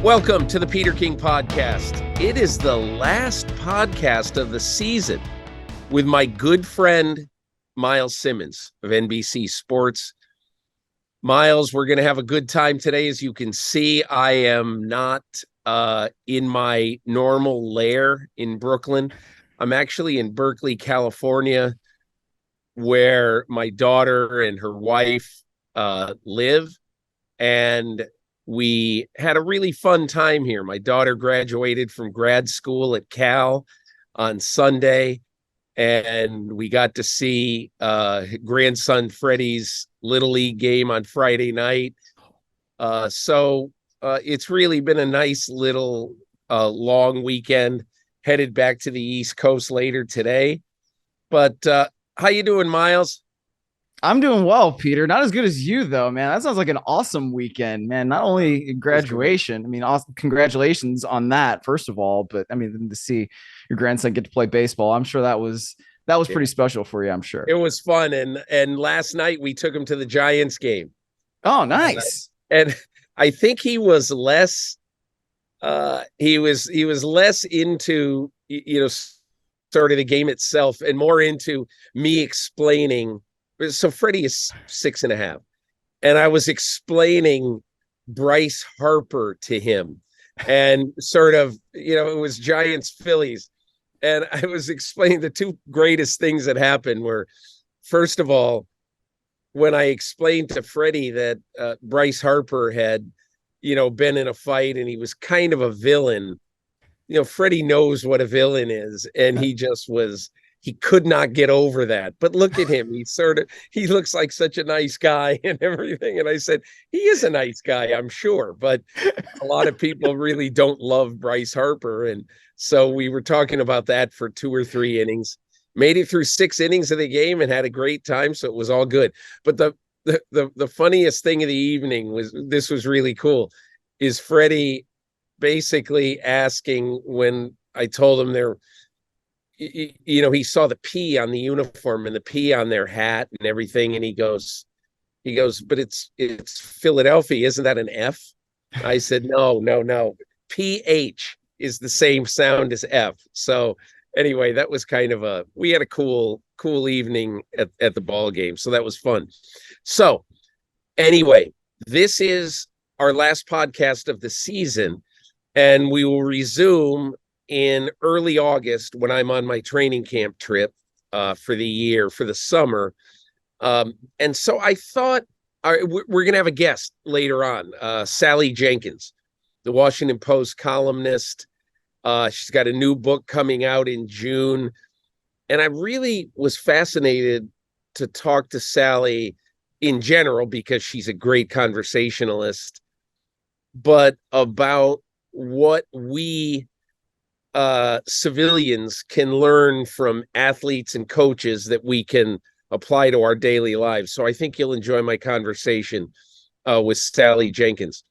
Welcome to the Peter King Podcast. It is the last podcast of the season with my good friend, Myles Simmons of NBC Sports. Myles, we're going to have a good time today. As you can see, I am not in my normal lair in Brooklyn. I'm actually in Berkeley, California, where my daughter and her wife live. And we had a really fun time here. My daughter graduated from grad school at Cal on Sunday, and we got to see grandson Freddie's Little League game on Friday night. So it's really been a nice little long weekend. Headed back to the East Coast later today. But how you doing, Myles? I'm doing well, Peter. Not as good as you, though, man. That sounds like an awesome weekend, man. Not only graduation, I mean, awesome, congratulations on that, first of all. But I mean, to see your grandson get to play baseball, I'm sure that was pretty special for you. I'm sure it was fun. And last night we took him to the Giants game. Oh, nice. And I think he was less. He was less into sort of the game itself and more into me explaining. So Freddie is 6.5, and I was explaining Bryce Harper to him, and sort of, it was Giants Phillies, and I was explaining the two greatest things that happened were, first of all, when I explained to Freddie that Bryce Harper had, been in a fight and he was kind of a villain. Freddie knows what a villain is, and he could not get over that. But look at him. He looks like such a nice guy and everything. And I said, he is a nice guy, I'm sure. But a lot of people really don't love Bryce Harper. And so we were talking about that for 2 or 3 innings, made it through 6 innings of the game and had a great time. So it was all good. But the funniest thing of the evening this was really cool, is Freddie basically asking, when I told him he saw the P on the uniform and the P on their hat and everything. And he goes, but it's Philadelphia. Isn't that an F? I said, no. PH is the same sound as F. So anyway, that was kind of we had a cool evening at the ball game. So that was fun. So anyway, this is our last podcast of the season, and we will resume in early August when I'm on my training camp trip for the summer. And so I thought we're going to have a guest later on, Sally Jenkins, the Washington Post columnist. She's got a new book coming out in June. And I really was fascinated to talk to Sally in general, because she's a great conversationalist, but about what we civilians can learn from athletes and coaches that we can apply to our daily lives. So I think you'll enjoy my conversation with Sally Jenkins.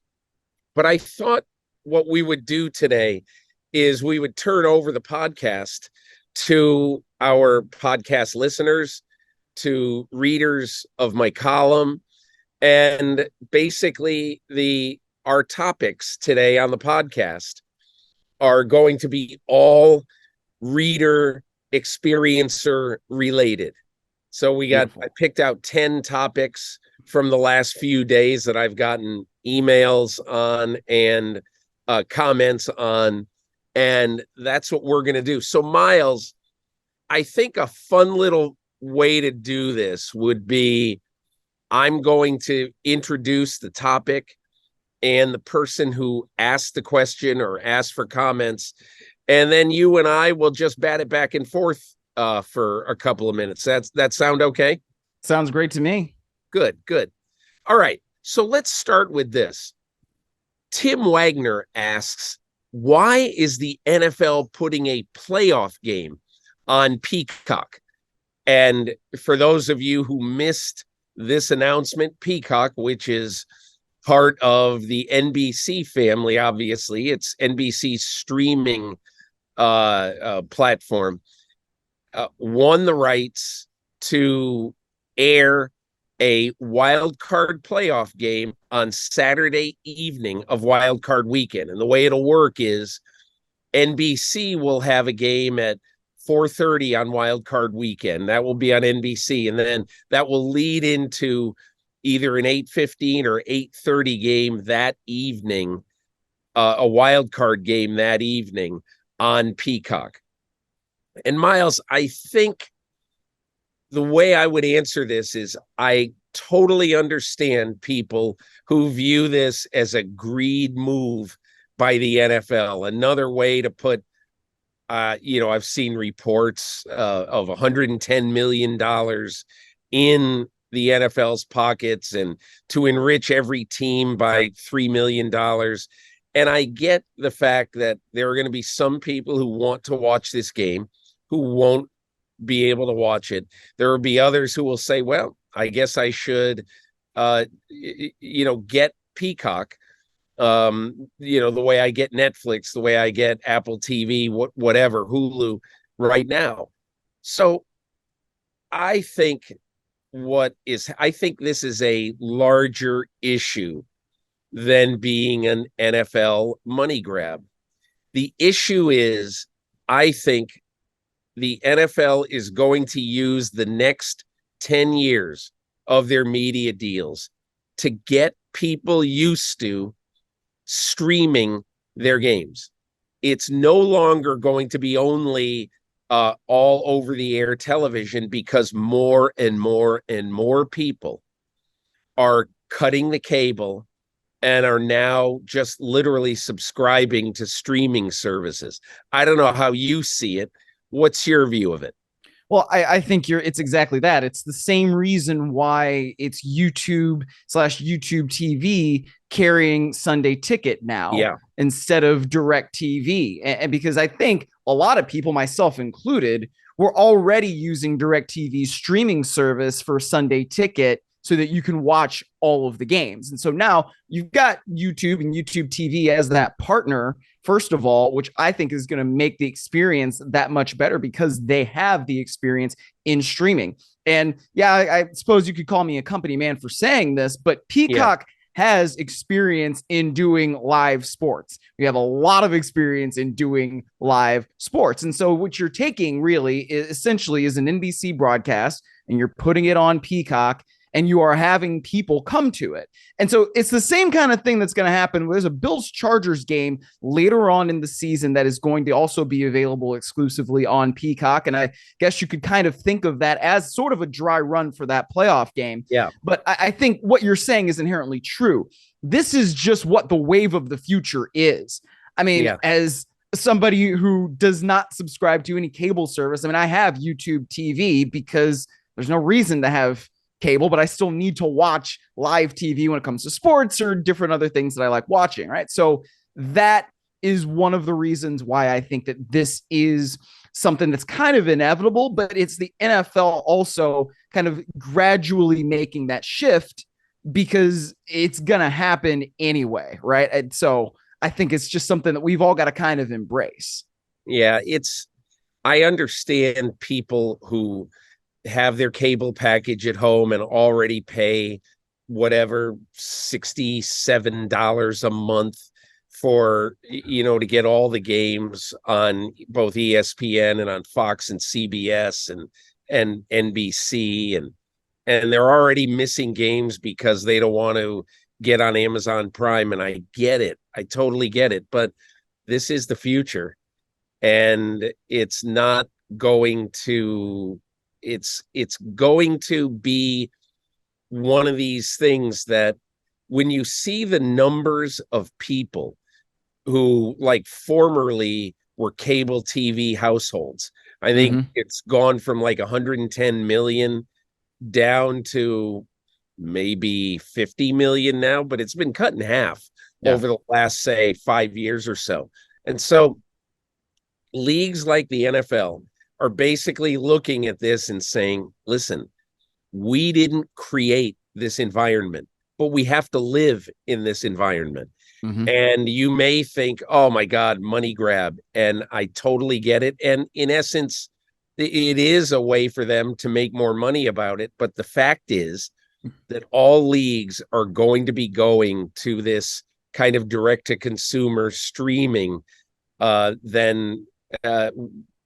But I thought what we would do today is we would turn over the podcast to our podcast listeners, to readers of my column, and basically our topics today on the podcast are going to be all reader experiencer related. So I picked out 10 topics from the last few days that I've gotten emails on and comments on, and that's what we're going to do. So Myles, I think a fun little way to do this would be, I'm going to introduce the topic and the person who asked the question or asked for comments, and then you and I will just bat it back and forth for a couple of minutes. That sound okay? Sounds great to me. Good. All right. So let's start with this. Tim Wagner asks, why is the NFL putting a playoff game on Peacock? And for those of you who missed this announcement, Peacock, which is part of the NBC family, obviously, it's NBC's streaming platform, won the rights to air a wild card playoff game on Saturday evening of Wild Card Weekend. And the way it'll work is NBC will have a game at 4:30 on Wild Card Weekend. That will be on NBC, and then that will lead into either an 8:15 or 8:30 game that evening, a wild card game that evening on Peacock. And Myles, I think the way I would answer this is I totally understand people who view this as a greed move by the NFL. Another way to put, I've seen reports of $110 million in the NFL's pockets and to enrich every team by $3 million. And I get the fact that there are going to be some people who want to watch this game who won't be able to watch it. There will be others who will say, well, I guess I should, get Peacock, the way I get Netflix, the way I get Apple TV, whatever, Hulu right now. So I think this is a larger issue than being an NFL money grab. The issue is, I think the NFL is going to use the next 10 years of their media deals to get people used to streaming their games. It's no longer going to be only all over the air television, because more and more and more people are cutting the cable and are now just literally subscribing to streaming services. I don't know how you see it. What's your view of it? Well, I think it's exactly that. It's the same reason why it's YouTube/YouTube TV carrying Sunday Ticket now instead of Direct TV. And because I think a lot of people, myself included, were already using Direct TV streaming service for Sunday Ticket so that you can watch all of the games. And so now you've got YouTube and YouTube TV as that partner, first of all, which I think is going to make the experience that much better because they have the experience in streaming. And yeah, I suppose you could call me a company man for saying this, but Peacock has experience in doing live sports. We have a lot of experience in doing live sports. And so what you're taking really is essentially is an NBC broadcast and you're putting it on Peacock, and you are having people come to it. And so it's the same kind of thing that's going to happen. There's a Bills-Chargers game later on in the season that is going to also be available exclusively on Peacock. And I guess you could kind of think of that as sort of a dry run for that playoff game. Yeah. But I think what you're saying is inherently true. This is just what the wave of the future is. I mean, as somebody who does not subscribe to any cable service, I mean, I have YouTube TV because there's no reason to have cable, but I still need to watch live TV when it comes to sports or different other things that I like watching, right? So that is one of the reasons why I think that this is something that's kind of inevitable, but it's the NFL also kind of gradually making that shift because it's going to happen anyway, right? And so I think it's just something that we've all got to kind of embrace. Yeah, I understand people who have their cable package at home and already pay whatever $67 a month for, to get all the games on both ESPN and on Fox and CBS and NBC, and they're already missing games because they don't want to get on Amazon Prime. And I get it. I totally get it. But this is the future, and it's not going to it's going to be one of these things that when you see the numbers of people who like formerly were cable TV households, I think it's gone from like 110 million down to maybe 50 million now, but it's been cut in half over the last, say, 5 years or so. And so leagues like the NFL are basically looking at this and saying, listen, we didn't create this environment, but we have to live in this environment. And you may think, oh my God, money grab. And I totally get it. And in essence, it is a way for them to make more money about it. But the fact is, that all leagues are going to be going to this kind of direct to consumer streaming than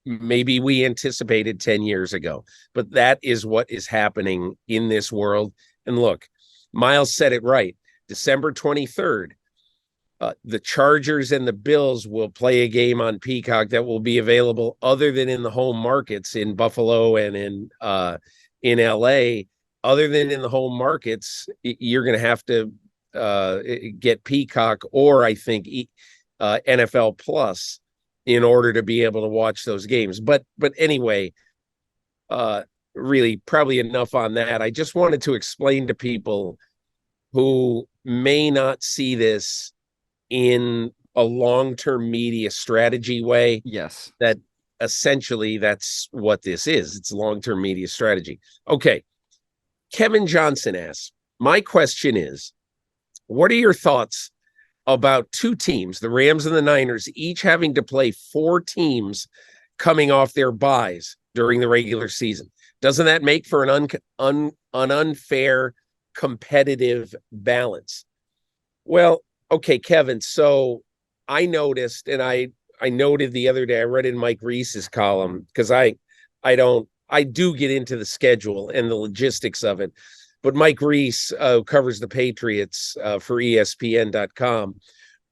maybe we anticipated 10 years ago. But that is what is happening in this world. And look, Myles said it right. December 23rd, the Chargers and the Bills will play a game on Peacock that will be available other than in the home markets in Buffalo and in LA. Other than in the home markets, you're going to have to get Peacock or I think NFL Plus in order to be able to watch those games. But anyway, really probably enough on that. I just wanted to explain to people who may not see this in a long-term media strategy way. Yes. That essentially that's what this is. It's long-term media strategy. Okay. Kevin Johnson asks, my question is, what are your thoughts about two teams, the Rams and the Niners, each having to play 4 teams coming off their byes during the regular season? Doesn't that make for an unfair competitive balance? Well, okay, Kevin. So I noticed, and I noted the other day, I read in Mike Reese's column because I do get into the schedule and the logistics of it. But Mike Reese, who covers the Patriots for ESPN.com,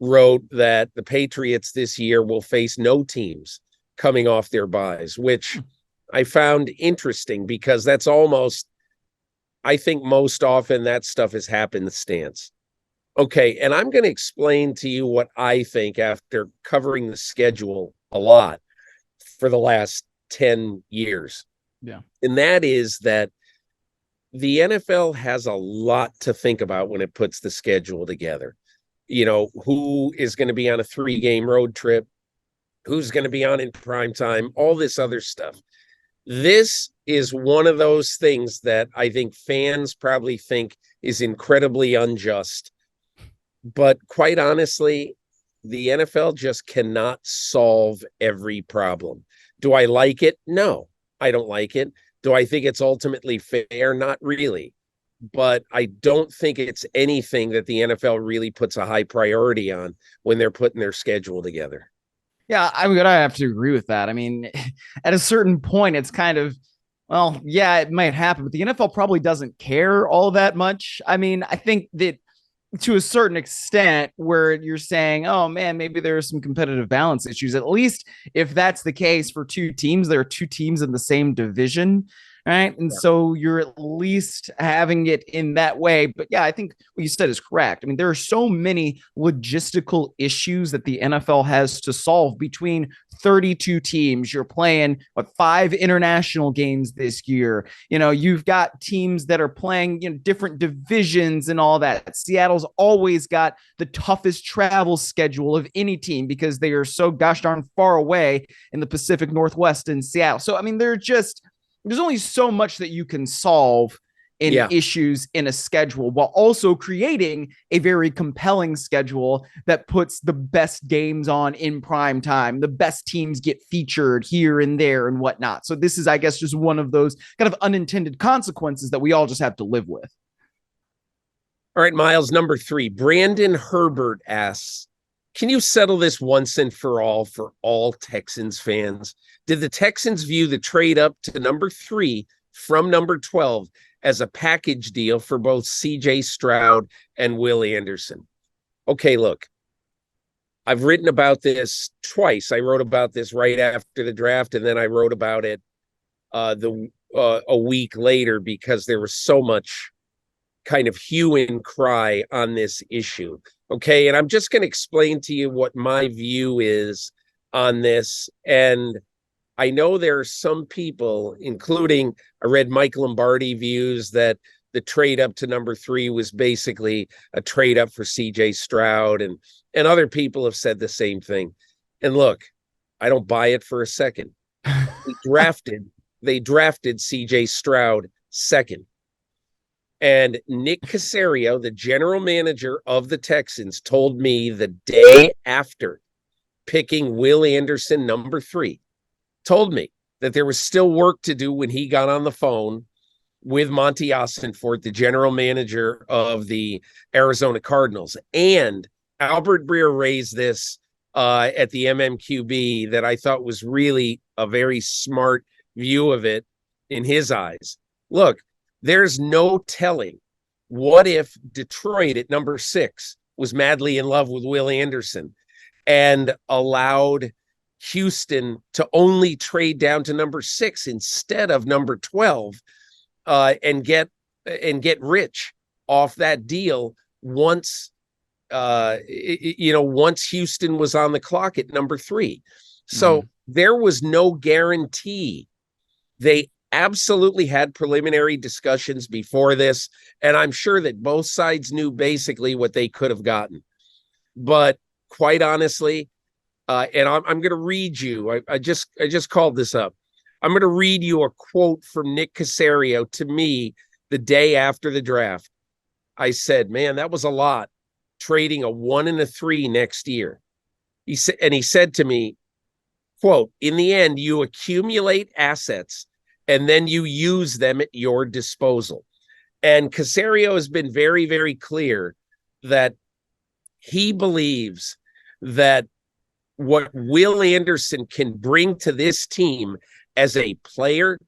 wrote that the Patriots this year will face no teams coming off their byes, which I found interesting because that's almost, I think most often that stuff is happenstance. Okay, and I'm going to explain to you what I think after covering the schedule a lot for the last 10 years. Yeah. And that is that the NFL has a lot to think about when it puts the schedule together. You know, who is going to be on a 3-game road trip, who's going to be on in prime time, all this other stuff. This is one of those things that I think fans probably think is incredibly unjust. But quite honestly, the NFL just cannot solve every problem. Do I like it? No, I don't like it. Do I think it's ultimately fair? Not really. But I don't think it's anything that the NFL really puts a high priority on when they're putting their schedule together. Yeah, I mean, I have to agree with that. I mean, at a certain point, it's kind of, well, yeah, it might happen, but the NFL probably doesn't care all that much. I mean, I think that to a certain extent where you're saying, oh man, maybe there are some competitive balance issues. At least if that's the case for 2 teams, there are 2 teams in the same division, right? And so you're at least having it in that way. But yeah, I think what you said is correct. I mean, there are so many logistical issues that the NFL has to solve between 32 teams. You're playing 5 international games this year. You know, you've got teams that are playing, different divisions and all that. Seattle's always got the toughest travel schedule of any team because they are so gosh darn far away in the Pacific Northwest in Seattle. So, I mean, there's only so much that you can solve in issues in a schedule while also creating a very compelling schedule that puts the best games on in prime time. The best teams get featured here and there and whatnot. So this is, I guess, just one of those kind of unintended consequences that we all just have to live with. All right, Myles, number 3. Brandon Herbert asks, can you settle this once and for all Texans fans? Did the Texans view the trade up to number 3 from number 12 as a package deal for both C.J. Stroud and Will Anderson? Okay, look, I've written about this twice. I wrote about this right after the draft, and then I wrote about it a week later because there was so much kind of hue and cry on this issue. Okay, and I'm just going to explain to you what my view is on this. And I know there are some people, including I read Mike Lombardi views that the trade up to number 3 was basically a trade up for C.J. Stroud, and other people have said the same thing. And look, I don't buy it for a second. They drafted C.J. Stroud second. And Nick Caserio, the general manager of the Texans, told me the day after picking Will Anderson number 3, told me that there was still work to do when he got on the phone with Monty Ossenfort, the general manager of the Arizona Cardinals. And Albert Breer raised this at the MMQB that I thought was really a very smart view of it in his eyes. Look, there's no telling what if Detroit at number 6 was madly in love with Will Anderson and allowed Houston to only trade down to number 6 instead of number 12 and get rich off that deal once once Houston was on the clock at number 3. So there was no guarantee. They absolutely had preliminary discussions before this, and I'm sure that both sides knew basically what they could have gotten. But quite honestly, and I'm going to read you. I just called this up. I'm going to read you a quote from Nick Caserio to me the day after the draft. I said, "Man, that was a lot. Trading a 1 and a 3 next year." He said to me, quote, "In the end, you accumulate assets and then you use them at your disposal." And Caserio has been very, very clear that he believes that what Will Anderson can bring to this team as a player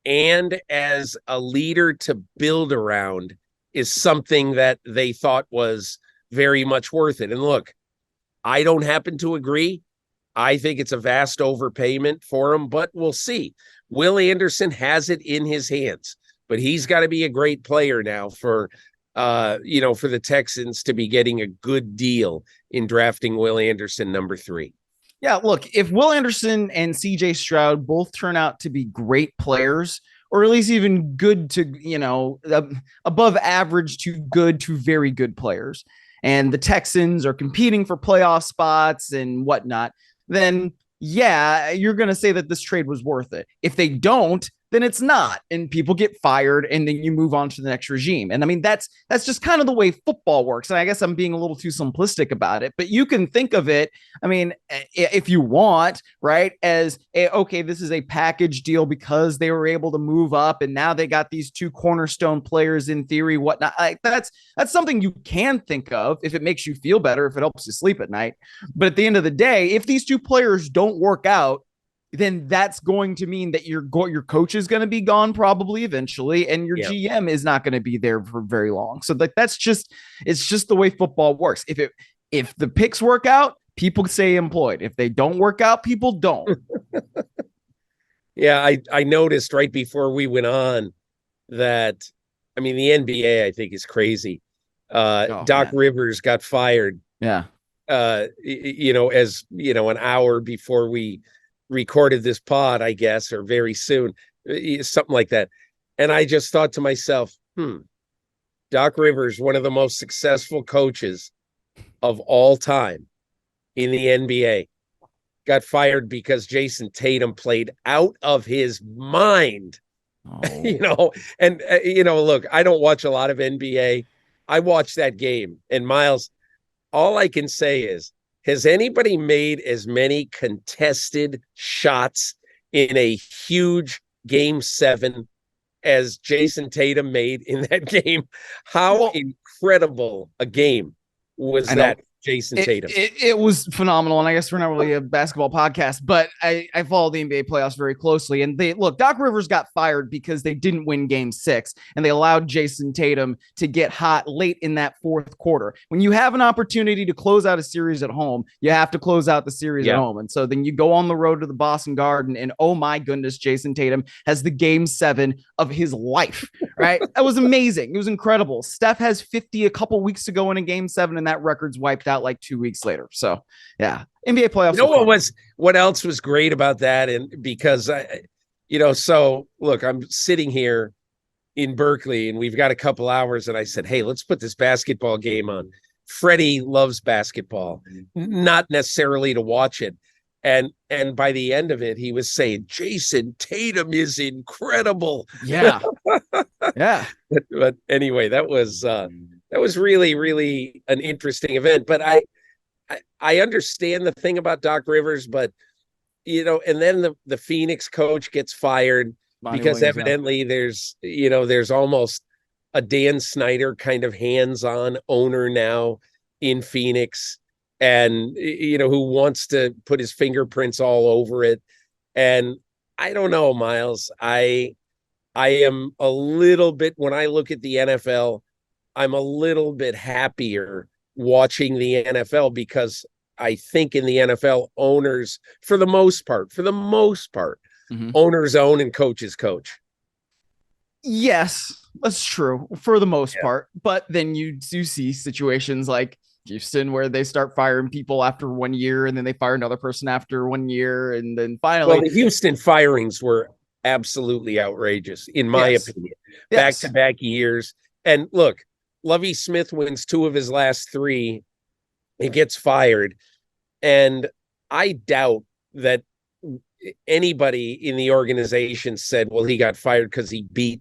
and as a leader to build around is something that they thought was very much worth it. And look, I don't happen to agree. I think it's a vast overpayment for him, but we'll see. Will Anderson has it in his hands, but he's got to be a great player now for the Texans to be getting a good deal in drafting Will Anderson number 3. Yeah, look, if Will Anderson and CJ Stroud both turn out to be great players, or at least even good to, above average to good to very good players, and the Texans are competing for playoff spots and whatnot, then yeah, you're going to say that this trade was worth it. If they don't, then it's not, and people get fired, and then you move on to the next regime. And I mean, that's just kind of the way football works. And I guess I'm being a little too simplistic about it, but you can think of it, I mean, if you want, right, as okay, this is a package deal because they were able to move up, and now they got these 2 cornerstone players in theory, whatnot. That's something you can think of if it makes you feel better, if it helps you sleep at night. But at the end of the day, if these 2 players don't work out, then that's going to mean that your coach is going to be gone probably eventually, and your GM is not going to be there for very long. So it's just the way football works. If the picks work out, people stay employed. If they don't work out, people don't. Yeah, I noticed right before we went on that, I mean, the NBA, I think, is crazy. Doc Rivers got fired. Yeah. An hour before we recorded this pod, I guess, or very soon, something like that. And I just thought to myself, Doc Rivers, one of the most successful coaches of all time in the NBA, got fired because Jason Tatum played out of his mind. Look, I don't watch a lot of NBA. I watched that game, and Myles, all I can say is, has anybody made as many contested shots in a huge Game 7 as Jason Tatum made in that game? How incredible a game was that, Jason Tatum? It was phenomenal, and I guess we're not really a basketball podcast, but I follow the NBA playoffs very closely. And Doc Rivers got fired because they didn't win Game 6, and they allowed Jason Tatum to get hot late in that 4th quarter. When you have an opportunity to close out a series at home, you have to close out the series at home. And so then you go on the road to the Boston Garden, and oh my goodness, Jason Tatum has the Game 7 of his life. Right? That was amazing. It was incredible. Steph has 50 a couple weeks to go in a Game 7, and that record's wiped out like 2 weeks later. So yeah, NBA playoffs. What else was great about that? And because so look, I'm sitting here in Berkeley and we've got a couple hours, and I said, hey, let's put this basketball game on. Freddie loves basketball, not necessarily to watch it. And by the end of it, he was saying, Jason Tatum is incredible. Yeah. Yeah. But anyway, that was really, really an interesting event. But I understand the thing about Doc Rivers, but and then the Phoenix coach gets fired. Monty because Williams, yeah. evidently there's almost a Dan Snyder kind of hands-on owner now in Phoenix, and who wants to put his fingerprints all over it. And I don't know, Miles. I am a little bit, when I look at the NFL, I'm a little bit happier watching the NFL because I think in the NFL, owners, for the most part, owners own and coaches coach. Yes, that's true for the most part. But then you do see situations like Houston where they start firing people after 1 year and then they fire another person after 1 year. And then finally, well, the Houston firings were absolutely outrageous, in my opinion. Back-to-back years. And look, Lovie Smith wins 2 of his last 3. He gets fired. And I doubt that anybody in the organization said, well, he got fired because he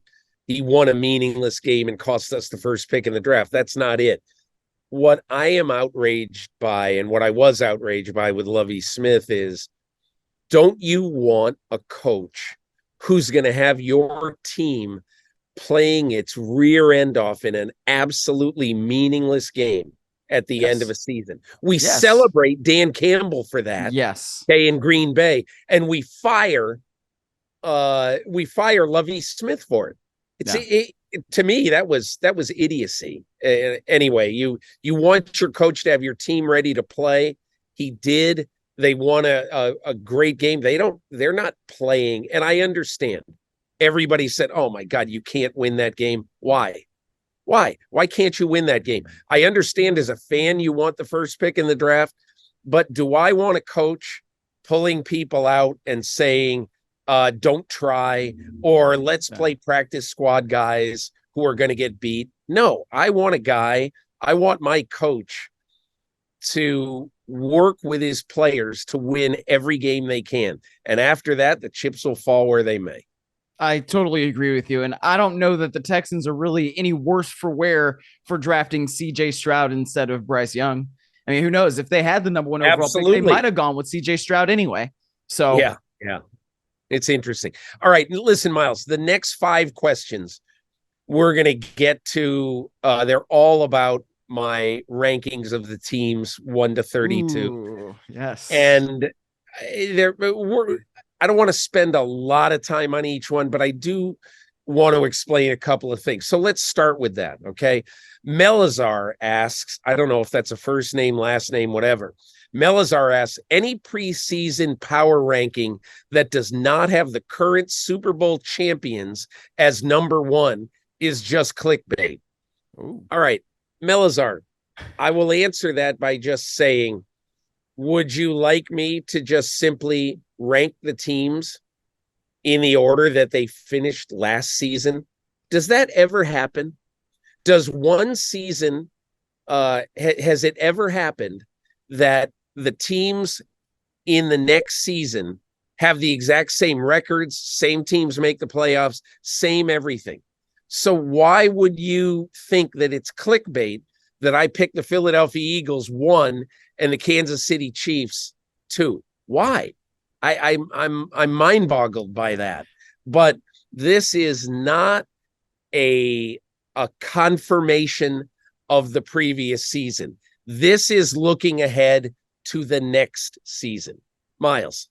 won a meaningless game and cost us the first pick in the draft. That's not it. What I am outraged by, and what I was outraged by with Lovie Smith, is, don't you want a coach who's going to have your team playing its rear end off in an absolutely meaningless game at the end of a season? We celebrate Dan Campbell for that. Yes. Okay, in Green Bay, and we fire Lovie Smith for it. To me, that was idiocy. Anyway, you want your coach to have your team ready to play. He did. They won a great game. They're not playing. And I understand. Everybody said, oh my God, you can't win that game. Why? Why can't you win that game? I understand as a fan, you want the first pick in the draft, but do I want a coach pulling people out and saying, don't try, or let's play practice squad guys who are going to get beat? No, I want my coach to work with his players to win every game they can. And after that, the chips will fall where they may. I totally agree with you. And I don't know that the Texans are really any worse for wear for drafting CJ Stroud instead of Bryce Young. I mean, who knows? If they had the number 1 overall pick, they might have gone with CJ Stroud anyway. So yeah. It's interesting. All right. Listen, Miles, the next 5 questions we're going to get to, they're all about my rankings of the teams 1 to 32. Ooh, yes. And I don't want to spend a lot of time on each one, but I do want to explain a couple of things. So let's start with that. Okay. Melazar asks, I don't know if that's a first name, last name, whatever. Melazar asks, any preseason power ranking that does not have the current Super Bowl champions as number 1 is just clickbait. Ooh. All right, Melazar, I will answer that by just saying, would you like me to just simply rank the teams in the order that they finished last season? Does that ever happen? Does one season, has it ever happened that the teams in the next season have the exact same records, same teams make the playoffs, same everything? So why would you think that it's clickbait that I picked the Philadelphia Eagles 1 and the Kansas City Chiefs 2? Why? I'm mind boggled by that. But this is not a confirmation of the previous season. This is looking ahead to the next season. Miles.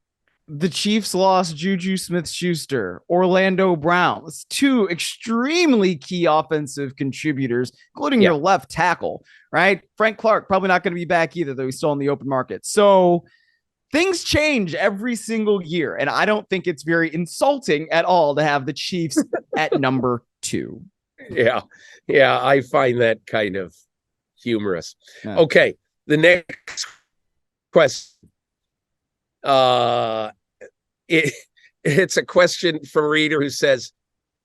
The Chiefs lost Juju Smith-Schuster, Orlando Brown. That's 2 extremely key offensive contributors, including your left tackle, right? Frank Clark, probably not going to be back either, though he's still on the open market. So things change every single year, and I don't think it's very insulting at all to have the Chiefs at number 2. Yeah, I find that kind of humorous. Yeah. Okay, the next question. It's a question from a reader who says,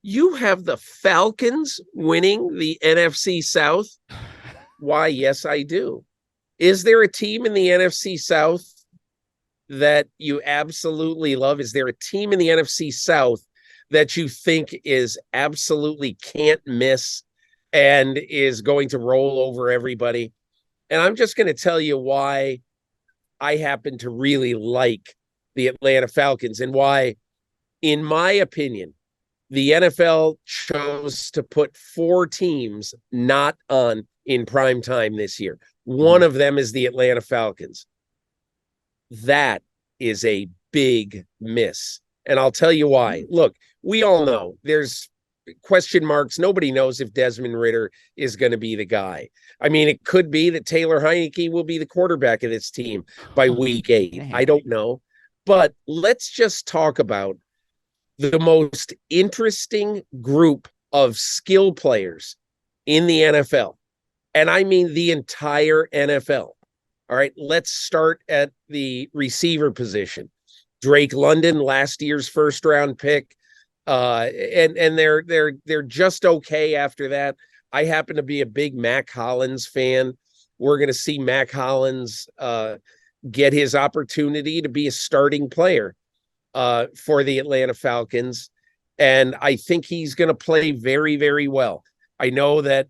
you have the Falcons winning the NFC South? Why, yes, I do. Is there a team in the NFC South that you absolutely love? Is there a team in the NFC South that you think is absolutely can't miss and is going to roll over everybody? And I'm just going to tell you why I happen to really like the Atlanta Falcons and why, in my opinion, the NFL chose to put 4 teams not on in prime time this year. One of them is the Atlanta Falcons. That is a big miss. And I'll tell you why. Look, we all know there's question marks. Nobody knows if Desmond Ridder is going to be the guy. I mean, it could be that Taylor Heineke will be the quarterback of this team by week 8. I don't know. But let's just talk about the most interesting group of skill players in the NFL. And I mean the entire NFL. All right, let's start at the receiver position. Drake London, last year's first round pick. And they're just okay after that. I happen to be a big Mac Hollins fan. We're going to see Mac Hollins get his opportunity to be a starting player for the Atlanta Falcons. And I think he's going to play very, very well. I know that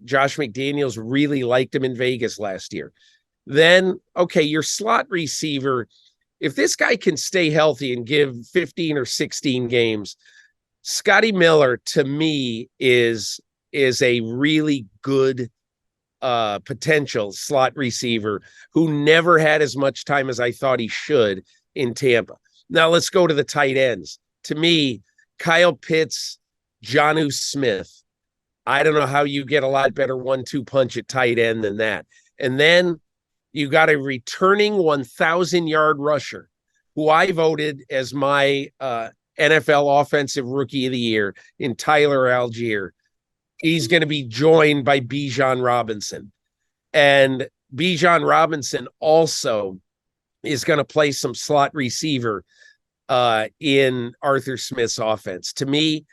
Josh McDaniels really liked him in Vegas last year. Then, okay, your slot receiver, if this guy can stay healthy and give 15 or 16 games, Scotty Miller, to me, is a really good potential slot receiver who never had as much time as I thought he should in Tampa. Now let's go to the tight ends. To me, Kyle Pitts, Jonnu Smith. I don't know how you get a lot better 1-2 punch at tight end than that. And then you got a returning 1,000-yard rusher who I voted as my NFL Offensive Rookie of the Year in Tyler Algier. He's going to be joined by Bijan Robinson. And Bijan Robinson also is going to play some slot receiver in Arthur Smith's offense. To me,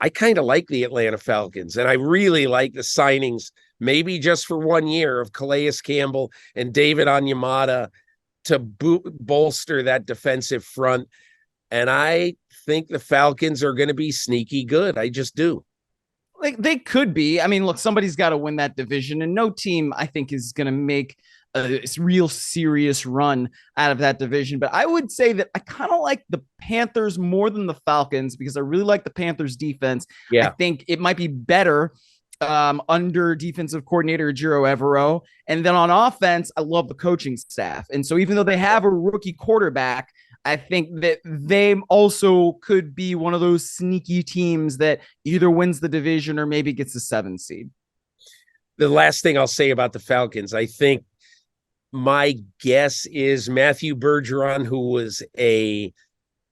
I kind of like the Atlanta Falcons, and I really like the signings, maybe just for 1 year, of Calais Campbell and David Onyemata to bolster that defensive front. And I think the Falcons are going to be sneaky good. I just do. Like, they could be. I mean, look, somebody's got to win that division, and no team, I think, is going to make a real serious run out of that division. But I would say that I kind of like the Panthers more than the Falcons because I really like the Panthers defense. Yeah. I think it might be better under defensive coordinator Giro Evero. And then on offense, I love the coaching staff. And so even though they have a rookie quarterback, I think that they also could be one of those sneaky teams that either wins the division or maybe gets the 7th seed. The last thing I'll say about the Falcons, I think my guess is Matthew Bergeron, who was a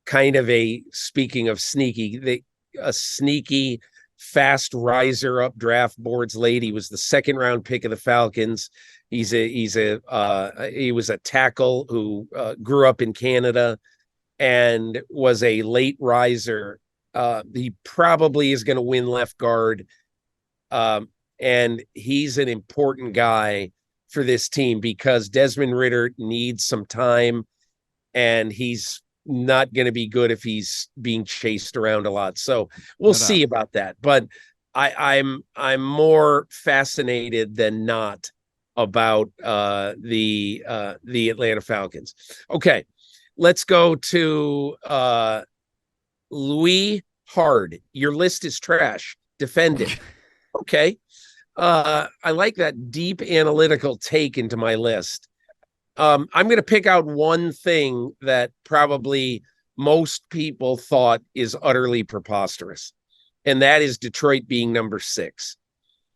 kind of a, speaking of sneaky, a sneaky fast riser up draft boards late. He was the 2nd round pick of the Falcons. He was a tackle who grew up in Canada and was a late riser. He probably is going to win left guard. And he's an important guy for this team because Desmond Ridder needs some time, and he's not going to be good if he's being chased around a lot. So we'll see about that. But I'm more fascinated than not about the Atlanta Falcons. Okay, let's go to Louis Hard. Your list is trash. Defend it. Okay. I like that deep analytical take into my list. I'm going to pick out one thing that probably most people thought is utterly preposterous, and that is Detroit being number 6.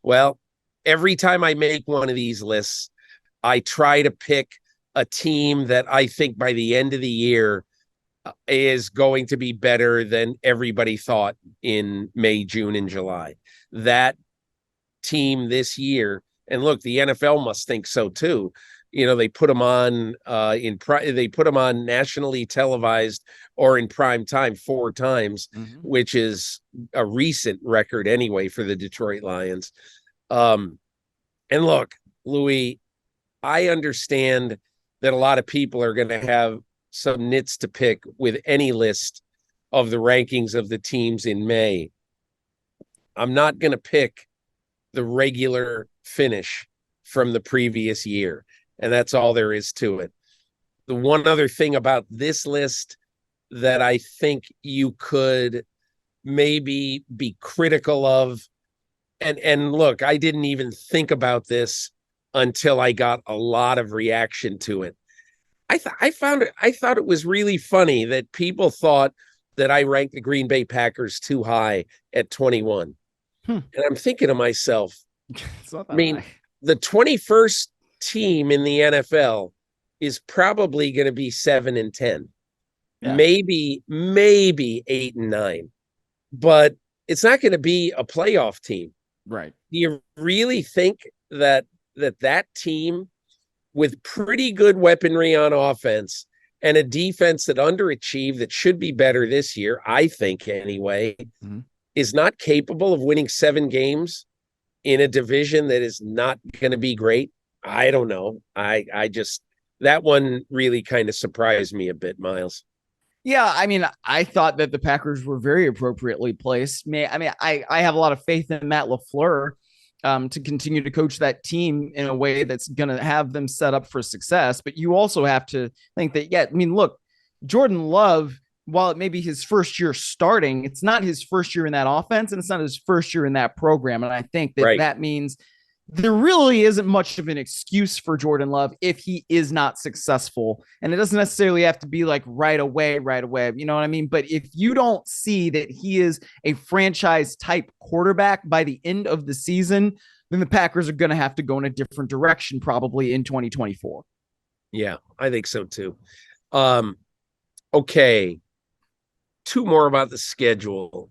Well, every time I make one of these lists, I try to pick a team that I think by the end of the year is going to be better than everybody thought in May, June, and July. That team this year, and look, the NFL must think so too. You know, they put them on they put them on nationally televised or in prime time 4 times, which is a recent record anyway for the Detroit Lions. And look, Louis, I understand that a lot of people are going to have some nits to pick with any list of the rankings of the teams in May. I'm not going to pick the regular finish from the previous year. And that's all there is to it. The one other thing about this list that I think you could maybe be critical of. And look, I didn't even think about this until I got a lot of reaction to it. I thought it was really funny that people thought that I ranked the Green Bay Packers too high at 21. And I'm thinking to myself, It's not that I mean, high. the 21st team in the NFL is probably going to be 7-10, Yeah. maybe 8-9, but it's not going to be a playoff team. Right. Do you really think that team with pretty good weaponry on offense and a defense that underachieved, that should be better this year, I think anyway, is not capable of winning 7 games in a division that is not going to be great? I don't know. I just, that one really kind of surprised me a bit, Miles. Yeah, I mean, I thought that the Packers were very appropriately placed. I have a lot of faith in Matt LaFleur to continue to coach that team in a way that's going to have them set up for success. But you also have to think that, yeah, I mean, look, Jordan Love, while it may be his first year starting, it's not his first year in that offense, and it's not his first year in that program. And I think that that means there really isn't much of an excuse for Jordan Love if he is not successful. And it doesn't necessarily have to be like right away. You know what I mean? But if you don't see that he is a franchise type quarterback by the end of the season, then the Packers are going to have to go in a different direction probably in 2024. Yeah, I think so too. Okay. 2 more about the schedule.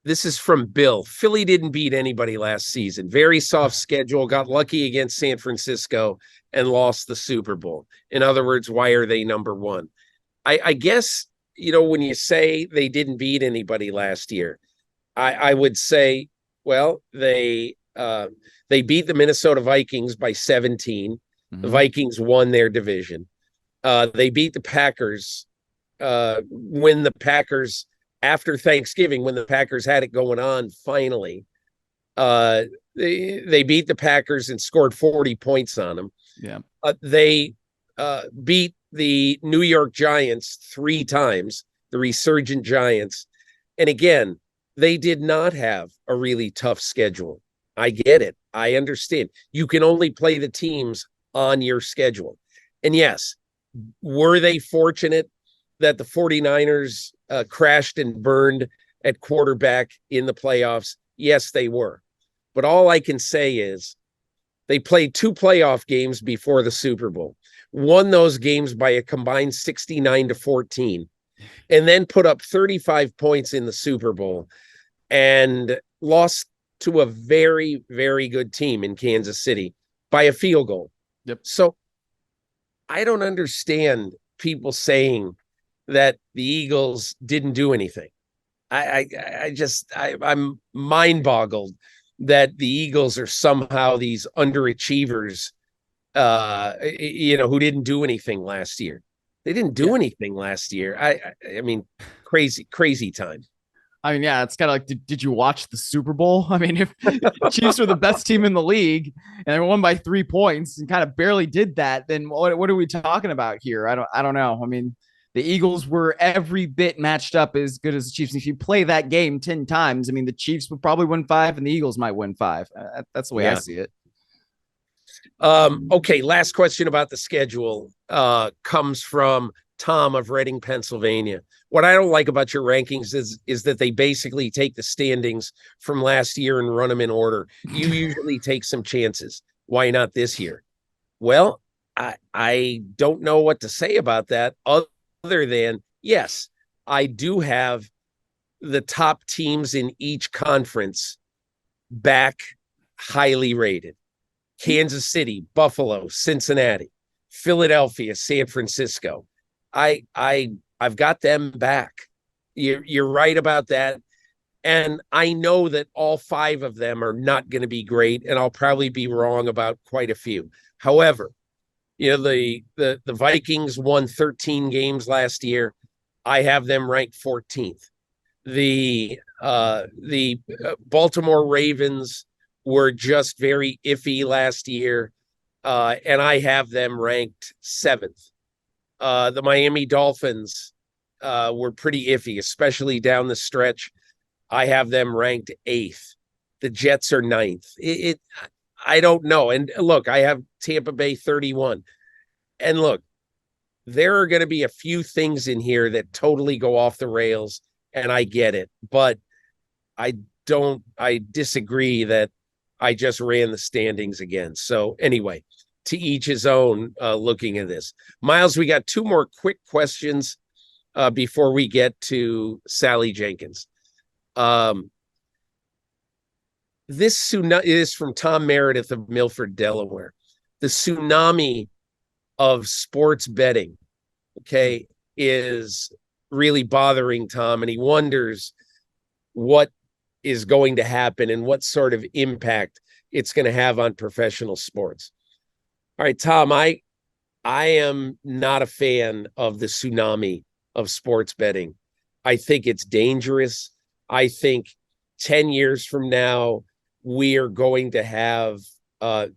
This is from Bill. Philly didn't beat anybody last season. Very soft schedule. Got lucky against San Francisco and lost the Super Bowl. In other words, why are they number 1? I guess, when you say they didn't beat anybody last year, I would say, well, they beat the Minnesota Vikings by 17. The Vikings won their division. They beat the Packers when the Packers, after Thanksgiving, when the Packers had it going on, finally, they beat the Packers and scored 40 points on them. Yeah. They beat the New York Giants 3 times, the resurgent Giants. And again, they did not have a really tough schedule. I get it. I understand. You can only play the teams on your schedule. And yes, were they fortunate that the 49ers crashed and burned at quarterback in the playoffs? Yes, they were. But all I can say is they played 2 playoff games before the Super Bowl, won those games by a combined 69-14, and then put up 35 points in the Super Bowl and lost to a very, very good team in Kansas City by a field goal. Yep. So I don't understand people saying that the Eagles didn't do anything. I'm mind boggled that the Eagles are somehow these underachievers, who didn't do anything last year. They didn't do anything last year. I mean, crazy time. I mean, yeah, it's kind of like, did you watch the Super Bowl? I mean, if Chiefs are the best team in the league and they won by 3 points and kind of barely did that, then what are we talking about here? I don't know. I mean, the Eagles were every bit matched up as good as the Chiefs. And if you play that game 10 times, I mean, the Chiefs would probably win 5 and the Eagles might win 5. That's the way I see it. Okay, last question about the schedule comes from Tom of Reading, Pennsylvania. What I don't like about your rankings is that they basically take the standings from last year and run them in order. You usually take some chances. Why not this year? Well, I don't know what to say about that other than, yes, I do have the top teams in each conference back highly rated. Kansas City, Buffalo, Cincinnati, Philadelphia, San Francisco. I've got them back. You're right about that. And I know that all 5 of them are not going to be great, and I'll probably be wrong about quite a few. However, the Vikings won 13 games last year. I have them ranked 14th. The Baltimore Ravens were just very iffy last year, and I have them ranked 7th. The Miami Dolphins were pretty iffy, especially down the stretch. I have them ranked 8th. The Jets are 9th. I don't know. And look, I have Tampa Bay 31. And look, there are going to be a few things in here that totally go off the rails, and I get it. But I disagree that I just ran the standings again. So anyway, to each his own looking at this. Myles, we got 2 more quick questions before we get to Sally Jenkins. This is from Tom Meredith of Milford, Delaware. The tsunami of sports betting, okay, is really bothering Tom, and he wonders what is going to happen and what sort of impact it's going to have on professional sports. All right, Tom, I am not a fan of the tsunami of sports betting. I think it's dangerous. I think 10 years from now, we are going to have, I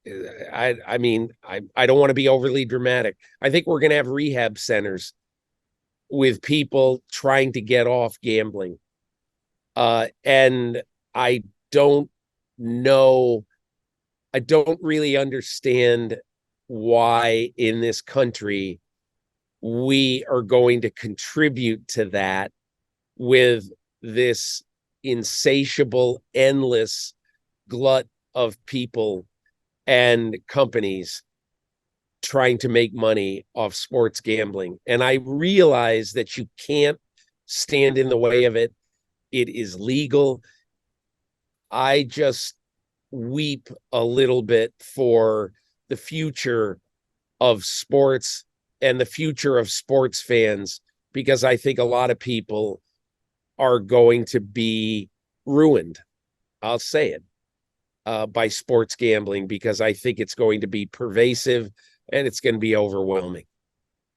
don't want to be overly dramatic. I think we're going to have rehab centers with people trying to get off gambling. And I don't really understand why in this country we are going to contribute to that with this insatiable, endless glut of people and companies trying to make money off sports gambling. And I realize that you can't stand in the way of it. It is legal. I just weep a little bit for the future of sports and the future of sports fans, because I think a lot of people are going to be ruined, I'll say it, by sports gambling, because I think it's going to be pervasive and it's going to be overwhelming.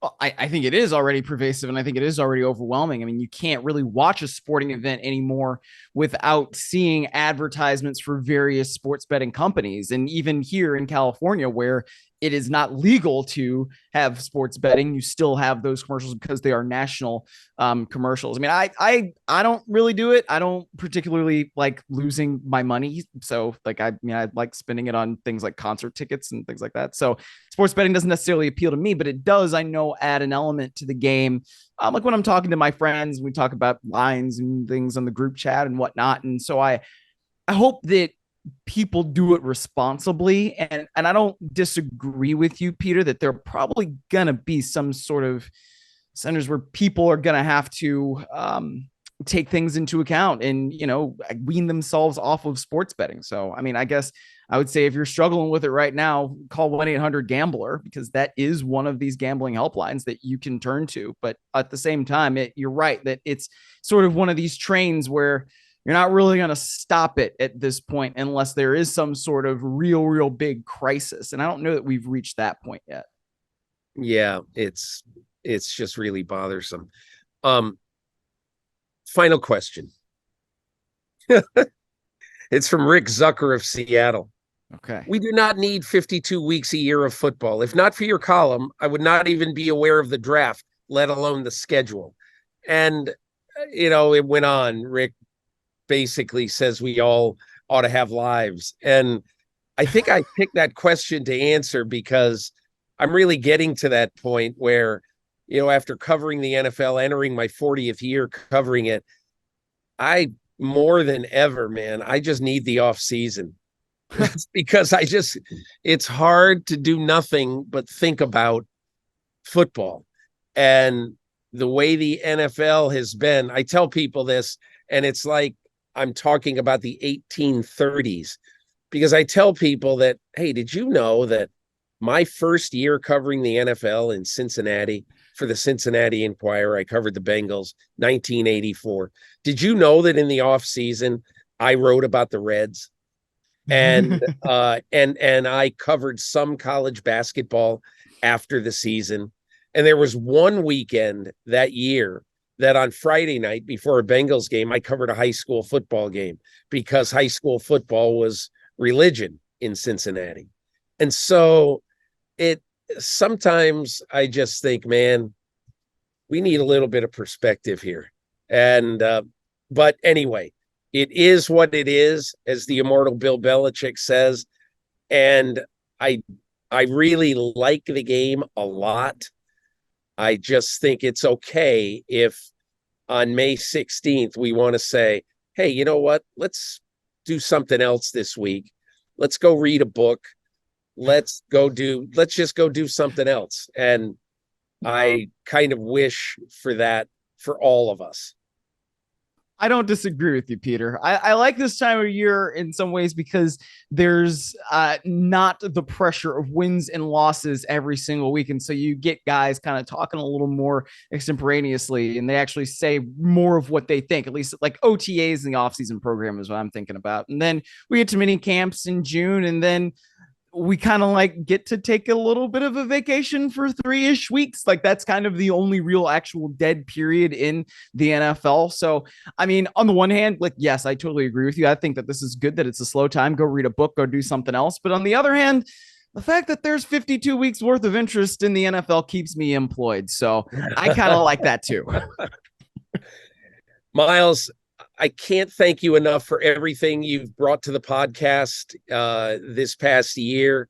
Well, I think it is already pervasive, and I think it is already overwhelming. I mean, you can't really watch a sporting event anymore without seeing advertisements for various sports betting companies. And even here in California, where it is not legal to have sports betting, you still have those commercials because they are national commercials. I mean, I don't really do it. I don't particularly like losing my money. So I like spending it on things like concert tickets and things like that. So sports betting doesn't necessarily appeal to me, but it does, I know, add an element to the game. Like when I'm talking to my friends, we talk about lines and things on the group chat and whatnot. And so I hope that people do it responsibly. And I don't disagree with you, Peter, that there are probably going to be some sort of centers where people are going to have to take things into account and, wean themselves off of sports betting. So, I mean, I guess I would say if you're struggling with it right now, call 1-800-GAMBLER, because that is one of these gambling helplines that you can turn to. But at the same time, you're right that it's sort of one of these trains where you're not really going to stop it at this point unless there is some sort of real big crisis. And I don't know that we've reached that point yet. Yeah, it's just really bothersome. Final question. It's from Rick Zucker of Seattle. Okay. We do not need 52 weeks a year of football. If not for your column, I would not even be aware of the draft, let alone the schedule. And, it went on. Rick basically says we all ought to have lives. And I think I picked that question to answer because I'm really getting to that point where, after covering the NFL, entering my 40th year covering it, I more than ever, man, I just need the off season. Because it's hard to do nothing but think about football. And the way the NFL has been, I tell people this, and it's like I'm talking about the 1830s, because I tell people that, hey, did you know that my first year covering the NFL in Cincinnati for the Cincinnati Enquirer, I covered the Bengals, 1984. Did you know that in the off season, I wrote about the Reds? And and I covered some college basketball after the season. And there was one weekend that year that on Friday night before a Bengals game, I covered a high school football game because high school football was religion in Cincinnati. And so sometimes I just think, man, we need a little bit of perspective here. And but anyway, it is what it is, as the immortal Bill Belichick says. And I really like the game a lot. I just think it's okay if on May 16th we want to say, hey, you know what? Let's do something else this week. Let's go read a book. Let's just go do something else. And I kind of wish for that for all of us. I don't disagree with you, Peter. I like this time of year in some ways because there's not the pressure of wins and losses every single week. And so you get guys kind of talking a little more extemporaneously, and they actually say more of what they think, at least like OTAs in the offseason program is what I'm thinking about. And then we get to mini camps in June, and then we kind of like get to take a little bit of a vacation for 3-ish weeks. Like that's kind of the only real actual dead period in the NFL. So, I mean, on the one hand, like, yes, I totally agree with you. I think that this is good that it's a slow time. Go read a book, go do something else. But on the other hand, the fact that there's 52 weeks worth of interest in the NFL keeps me employed. So I kind of like that too. Myles, I can't thank you enough for everything you've brought to the podcast this past year.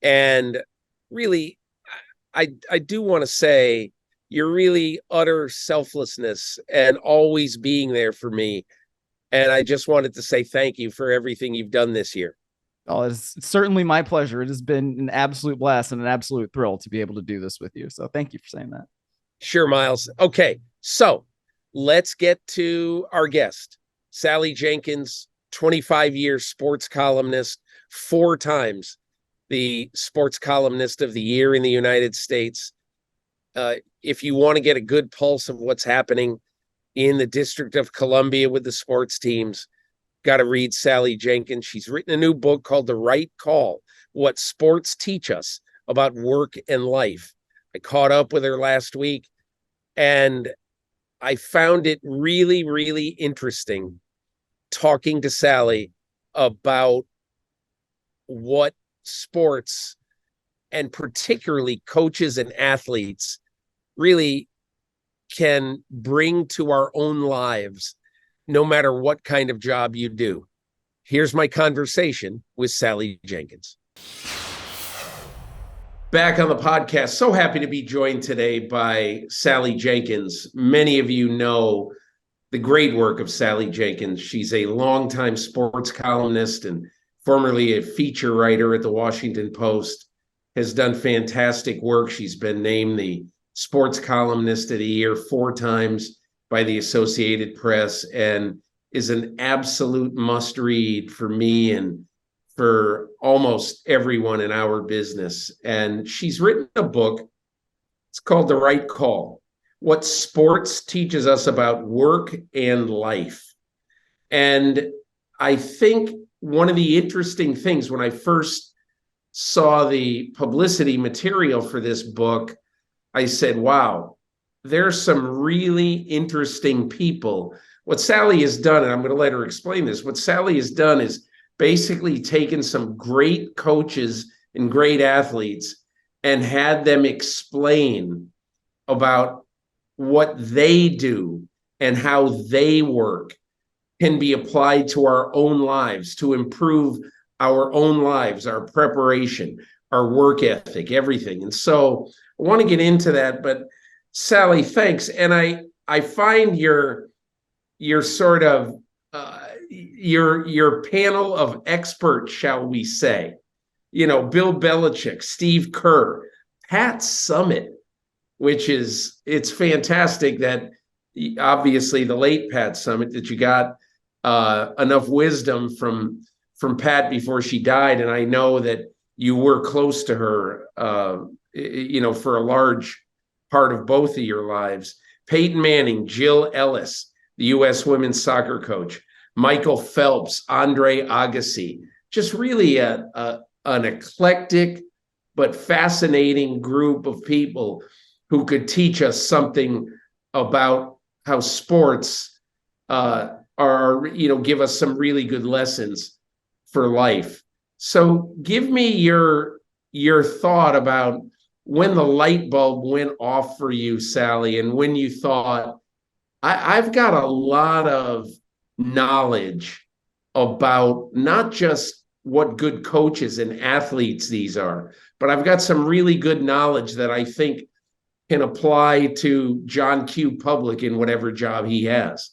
And really, I do want to say you're really utter selflessness and always being there for me. And I just wanted to say thank you for everything you've done this year. Oh, it's certainly my pleasure. It has been an absolute blast and an absolute thrill to be able to do this with you. So thank you for saying that. Sure, Myles. Okay, so let's get to our guest. Sally Jenkins, 25-year sports columnist, 4 times the sports columnist of the year in the United States. If you want to get a good pulse of what's happening in the District of Columbia with the sports teams, got to read Sally Jenkins. She's written a new book called The Right Call, What Sports Teach Us About Work and Life. I caught up with her last week, and I found it really, really interesting talking to Sally about what sports and particularly coaches and athletes really can bring to our own lives, no matter what kind of job you do. Here's my conversation with Sally Jenkins. Back on the podcast, so happy to be joined today by Sally Jenkins. Many of you know the great work of Sally Jenkins. She's a longtime sports columnist and formerly a feature writer at the Washington Post, has done fantastic work. She's been named the Sports Columnist of the Year 4 times by the Associated Press and is an absolute must read for me and for almost everyone in our business. And she's written a book. It's called The Right Call, What Sports Teaches Us About Work and Life. And I think one of the interesting things when I first saw the publicity material for this book, I said, wow, there's some really interesting people. What Sally has done, and I'm going to let her explain this, what Sally has done is basically taken some great coaches and great athletes and had them explain about what they do and how they work can be applied to our own lives to improve our own lives, our preparation, our work ethic, everything. And so I want to get into that, but Sally, thanks. And I find your sort of your panel of experts, shall we say, you know, Bill Belichick, Steve Kerr, Pat Summitt, which is, it's fantastic that obviously the late Pat Summitt, that you got enough wisdom from Pat before she died. And I know that you were close to her, you know, for a large part of both of your lives. Peyton Manning, Jill Ellis, the U.S. women's soccer coach, Michael Phelps, Andre Agassi, just really an eclectic but fascinating group of people who could teach us something about how sports are, you know, give us some really good lessons for life. So give me your thought about when the light bulb went off for you, Sally, and when you thought, I've got a lot of knowledge about not just what good coaches and athletes these are, but I've got some really good knowledge that I think can apply to John Q. Public in whatever job he has?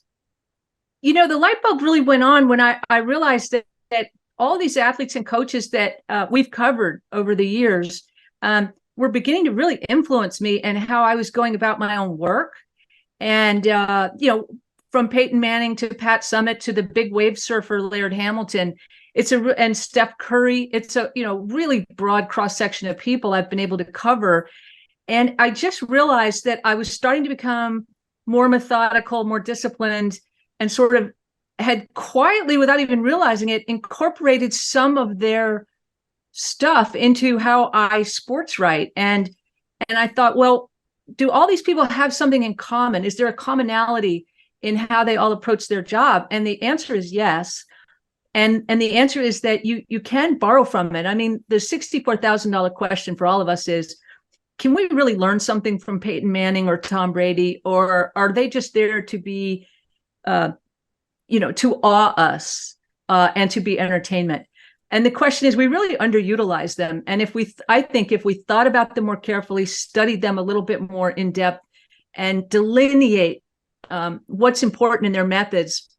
The light bulb really went on when I realized that all these athletes and coaches that we've covered over the years were beginning to really influence me and how I was going about my own work. And, from Peyton Manning to Pat Summitt to the big wave surfer, Laird Hamilton, and Steph Curry, it's a, really broad cross section of people I've been able to cover. And I just realized that I was starting to become more methodical, more disciplined, and sort of had quietly, without even realizing it, incorporated some of their stuff into how I sports write. And I thought, well, do all these people have something in common? Is there a commonality in how they all approach their job? And the answer is yes. And the answer is that you can borrow from it. I mean, the $64,000 question for all of us is, can we really learn something from Peyton Manning or Tom Brady, or are they just there to be, to awe us and to be entertainment? And the question is, we really underutilize them. And I think if we thought about them more carefully, studied them a little bit more in depth, and delineate what's important in their methods,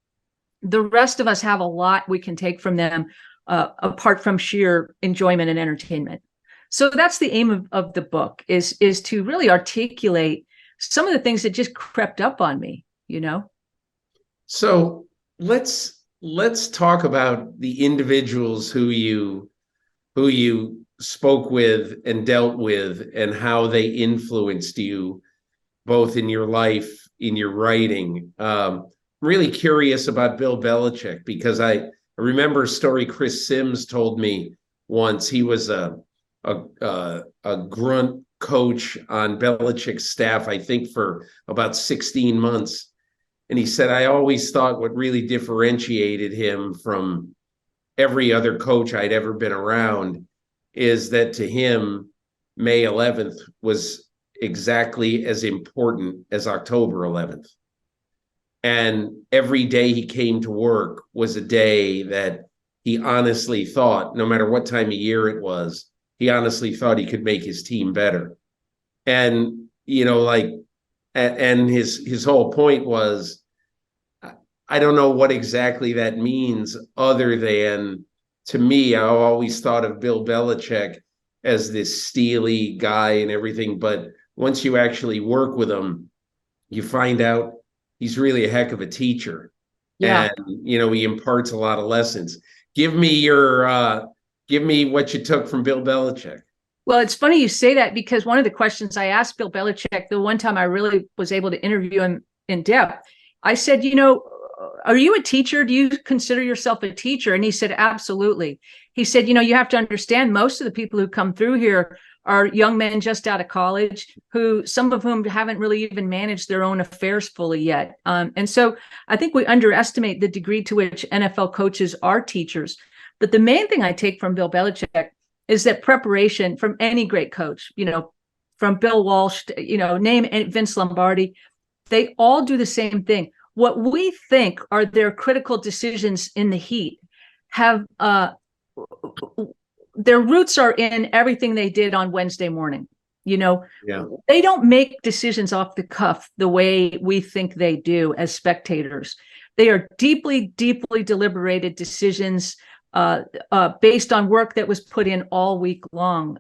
the rest of us have a lot we can take from them, apart from sheer enjoyment and entertainment. So that's the aim of the book, is to really articulate some of the things that just crept up on me, So let's talk about the individuals who you spoke with and dealt with, and how they influenced you both in your life, in your writing. Really curious about Bill Belichick, because I remember a story Chris Sims told me once. He was a grunt coach on Belichick's staff, I think for about 16 months. And he said, I always thought what really differentiated him from every other coach I'd ever been around is that to him, May 11th was exactly as important as October 11th. And every day he came to work was a day that he honestly thought, no matter what time of year it was, he honestly thought he could make his team better. And, and his whole point was, I don't know what exactly that means, other than, to me, I always thought of Bill Belichick as this steely guy and everything. But once you actually work with him, you find out he's really a heck of a teacher. Yeah. And, he imparts a lot of lessons. Give me what you took from Bill Belichick. Well, it's funny you say that, because one of the questions I asked Bill Belichick, the one time I really was able to interview him in depth, I said, are you a teacher? Do you consider yourself a teacher? And he said, absolutely. He said, you have to understand, most of the people who come through here are young men just out of college, some of whom haven't really even managed their own affairs fully yet. And so I think we underestimate the degree to which NFL coaches are teachers. But the main thing I take from Bill Belichick is that preparation from any great coach, from Bill Walsh, name Vince Lombardi, they all do the same thing. What we think are their critical decisions in the heat have their roots are in everything they did on Wednesday morning. They don't make decisions off the cuff the way we think they do as spectators. They are deeply, deeply deliberated decisions based on work that was put in all week long.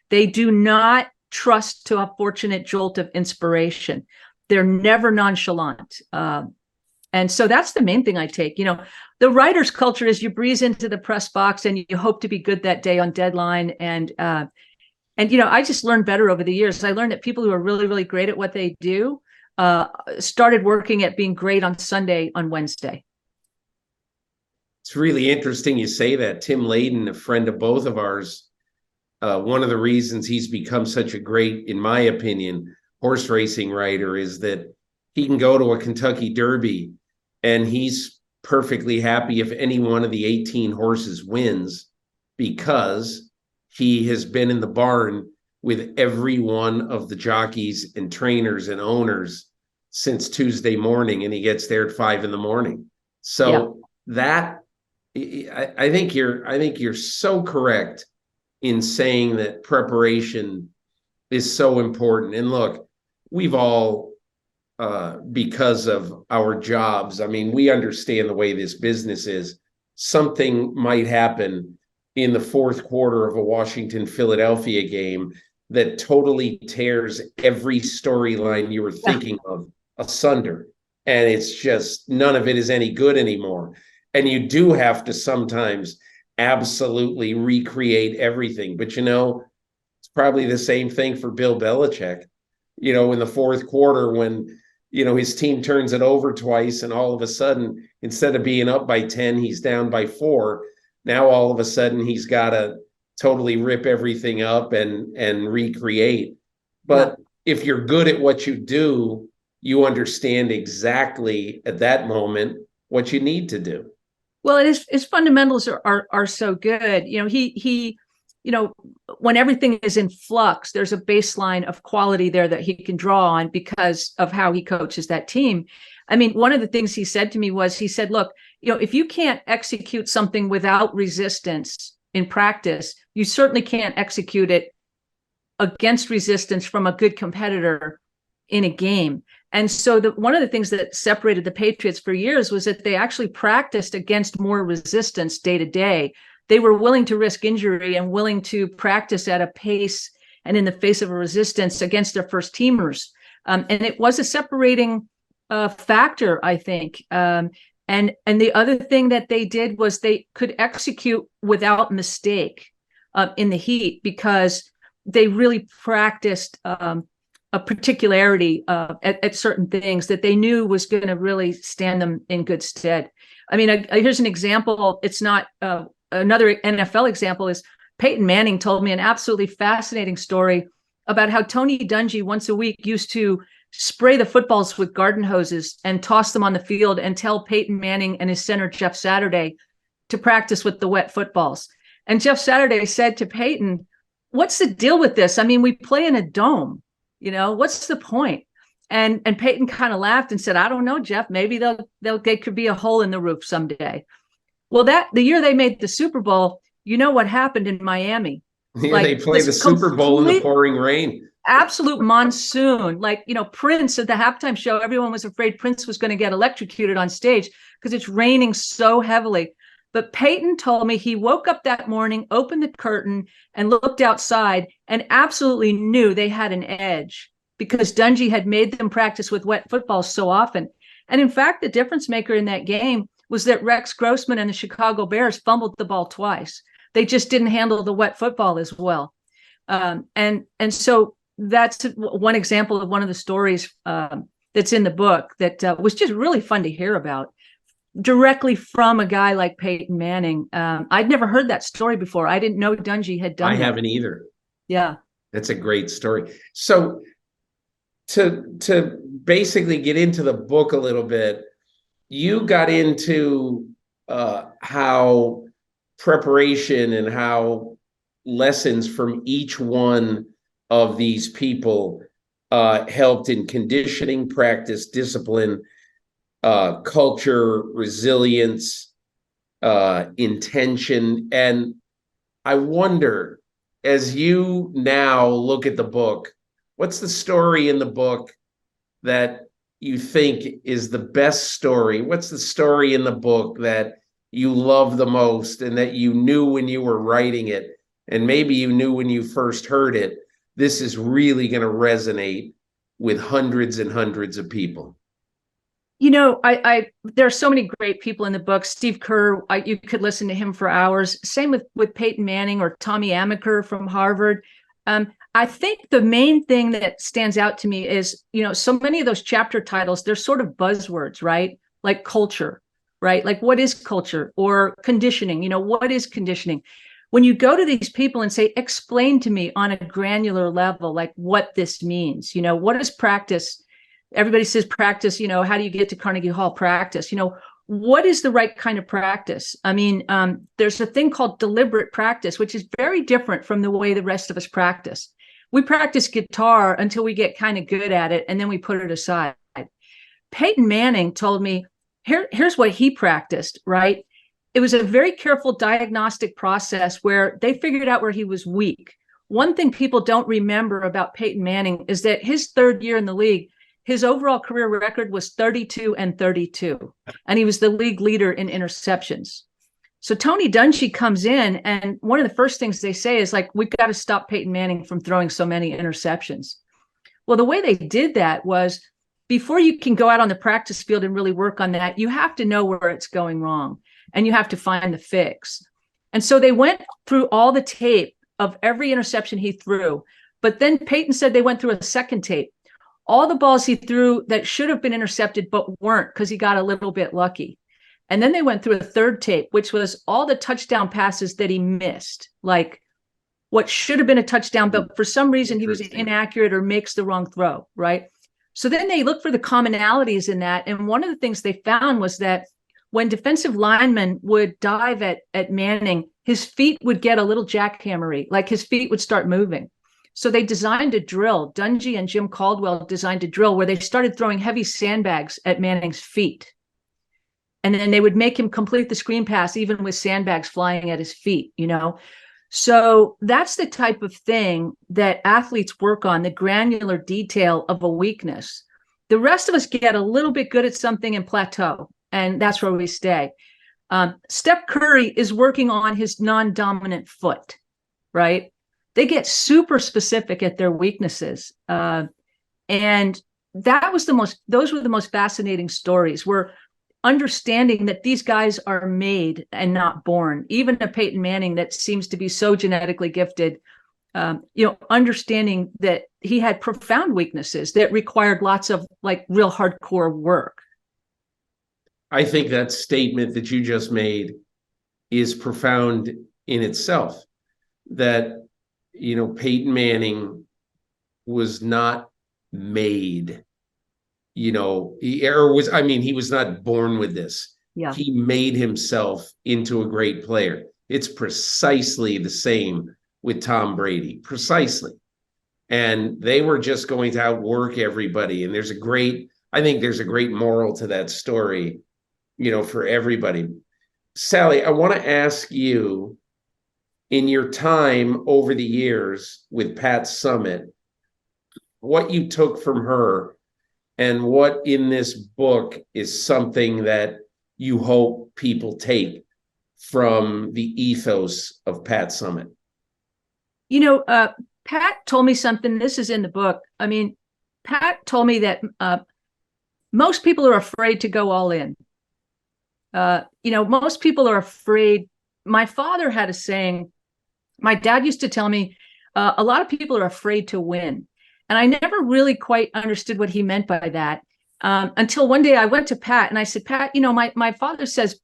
They do not trust to a fortunate jolt of inspiration. They're never nonchalant. And so that's the main thing I take. The writer's culture is you breeze into the press box and you hope to be good that day on deadline. And I just learned better over the years. I learned that people who are really, really great at what they do started working at being great on Sunday, on Wednesday. It's really interesting you say that. Tim Layden, a friend of both of ours, one of the reasons he's become such a great, in my opinion, horse racing writer is that he can go to a Kentucky Derby and he's perfectly happy if any one of the 18 horses wins, because he has been in the barn with every one of the jockeys and trainers and owners since Tuesday morning, and he gets there at 5 a.m. So that I think you're so correct in saying that preparation is so important. And look, we've all, because of our jobs, I mean, we understand the way this business is. Something might happen in the fourth quarter of a Washington-Philadelphia game that totally tears every storyline you were thinking of asunder. And it's just, none of it is any good anymore. And you do have to sometimes absolutely recreate everything. But, it's probably the same thing for Bill Belichick, in the fourth quarter when, his team turns it over twice and all of a sudden, instead of being up by 10, he's down by 4. Now, all of a sudden, he's got to totally rip everything up and recreate. But if you're good at what you do, you understand exactly at that moment what you need to do. Well, his fundamentals are so good. He when everything is in flux, there's a baseline of quality there that he can draw on because of how he coaches that team. I mean, one of the things he said to me was, he said, look, if you can't execute something without resistance in practice, you certainly can't execute it against resistance from a good competitor in a game. And so one of the things that separated the Patriots for years was that they actually practiced against more resistance day to day. They were willing to risk injury and willing to practice at a pace and in the face of a resistance against their first teamers. And it was a separating factor, I think. And the other thing that they did was they could execute without mistake in the heat, because they really practiced a particularity at certain things that they knew was going to really stand them in good stead. I mean, here's an example. It's not another NFL example is Peyton Manning told me an absolutely fascinating story about how Tony Dungy once a week used to spray the footballs with garden hoses and toss them on the field and tell Peyton Manning and his center, Jeff Saturday, to practice with the wet footballs. And Jeff Saturday said to Peyton, "What's the deal with this? I mean, we play in a dome. What's the point?" And Peyton kind of laughed and said, "I don't know, Jeff. Maybe they could be a hole in the roof someday." Well, the year they made the Super Bowl, what happened in Miami? Yeah, they played the Super Bowl in the pouring rain. Absolute monsoon. Prince at the halftime show, everyone was afraid Prince was going to get electrocuted on stage because it's raining so heavily. But Peyton told me he woke up that morning, opened the curtain, and looked outside and absolutely knew they had an edge because Dungy had made them practice with wet footballs so often. And in fact, the difference maker in that game was that Rex Grossman and the Chicago Bears fumbled the ball twice. They just didn't handle the wet football as well. And so that's one example of one of the stories that's in the book that was just really fun to hear about, directly from a guy like Peyton Manning. I'd never heard that story before. I didn't know Dungy had done that. I haven't either. Yeah. That's a great story. So to basically get into the book a little bit, you got into how preparation and how lessons from each one of these people helped in conditioning, practice, discipline, culture, resilience, intention. And I wonder, as you now look at the book, what's the story in the book that you think is the best story? What's the story in the book that you love the most and that you knew when you were writing it, and maybe you knew when you first heard it, this is really going to resonate with hundreds and hundreds of people? There are so many great people in the book. Steve Kerr, you could listen to him for hours. Same with Peyton Manning or Tommy Amaker from Harvard. I think the main thing that stands out to me is, so many of those chapter titles, they're sort of buzzwords, right? Like culture, right? Like, what is culture? Or conditioning, what is conditioning? When you go to these people and say, explain to me on a granular level, like what this means, what is practice? Everybody says practice, how do you get to Carnegie Hall practice? What is the right kind of practice? I mean, there's a thing called deliberate practice, which is very different from the way the rest of us practice. we practice guitar until we get kind of good at it, and then we put it aside. Peyton Manning told me, here's what he practiced, right? It was a very careful diagnostic process where they figured out where he was weak. One thing people don't remember about Peyton Manning is that his third year in the league, his overall career record was 32-32, and he was the league leader in interceptions. So Tony Dungy comes in, and one of the first things they say is like, we've got to stop Peyton Manning from throwing so many interceptions. Well, the way they did that was, before you can go out on the practice field and really work on that, you have to know where it's going wrong, and you have to find the fix. And so they went through all the tape of every interception he threw. But then Peyton said they went through a second tape. All the balls he threw that should have been intercepted but weren't, because he got a little bit lucky. And then they went through a third tape, which was all the touchdown passes that he missed, like what should have been a touchdown, but for some reason he was inaccurate or makes the wrong throw, right? So then they looked for the commonalities in that. And one of the things they found was that when defensive linemen would dive at Manning, his feet would get a little jackhammery, like his feet would start moving. So they designed a drill. Dungy and Jim Caldwell designed a drill where they started throwing heavy sandbags at Manning's feet. And then they would make him complete the screen pass, even with sandbags flying at his feet, you know? So that's the type of thing that athletes work on, the granular detail of a weakness. The rest of us get a little bit good at something and plateau, and that's where we stay. Steph Curry is working on his non-dominant foot, right? They get super specific at their weaknesses. And those were the most fascinating stories, where understanding that these guys are made and not born. Even a Peyton Manning that seems to be so genetically gifted, understanding that he had profound weaknesses that required lots of like real hardcore work. I think that statement that you just made is profound in itself, that, Peyton Manning was not made. He was not born with this. Yeah. He made himself into a great player. It's precisely the same with Tom Brady, precisely. And they were just going to outwork everybody. And I think there's a great moral to that story, for everybody. Sally, I want to ask you, in your time over the years with Pat Summitt, what you took from her, and what in this book is something that you hope people take from the ethos of Pat Summitt? Pat told me something. This is in the book. I mean, Pat told me that most people are afraid to go all in. Most people are afraid. My father had a saying. My dad used to tell me, a lot of people are afraid to win. And I never really quite understood what he meant by that, until one day I went to Pat and I said, Pat, my father says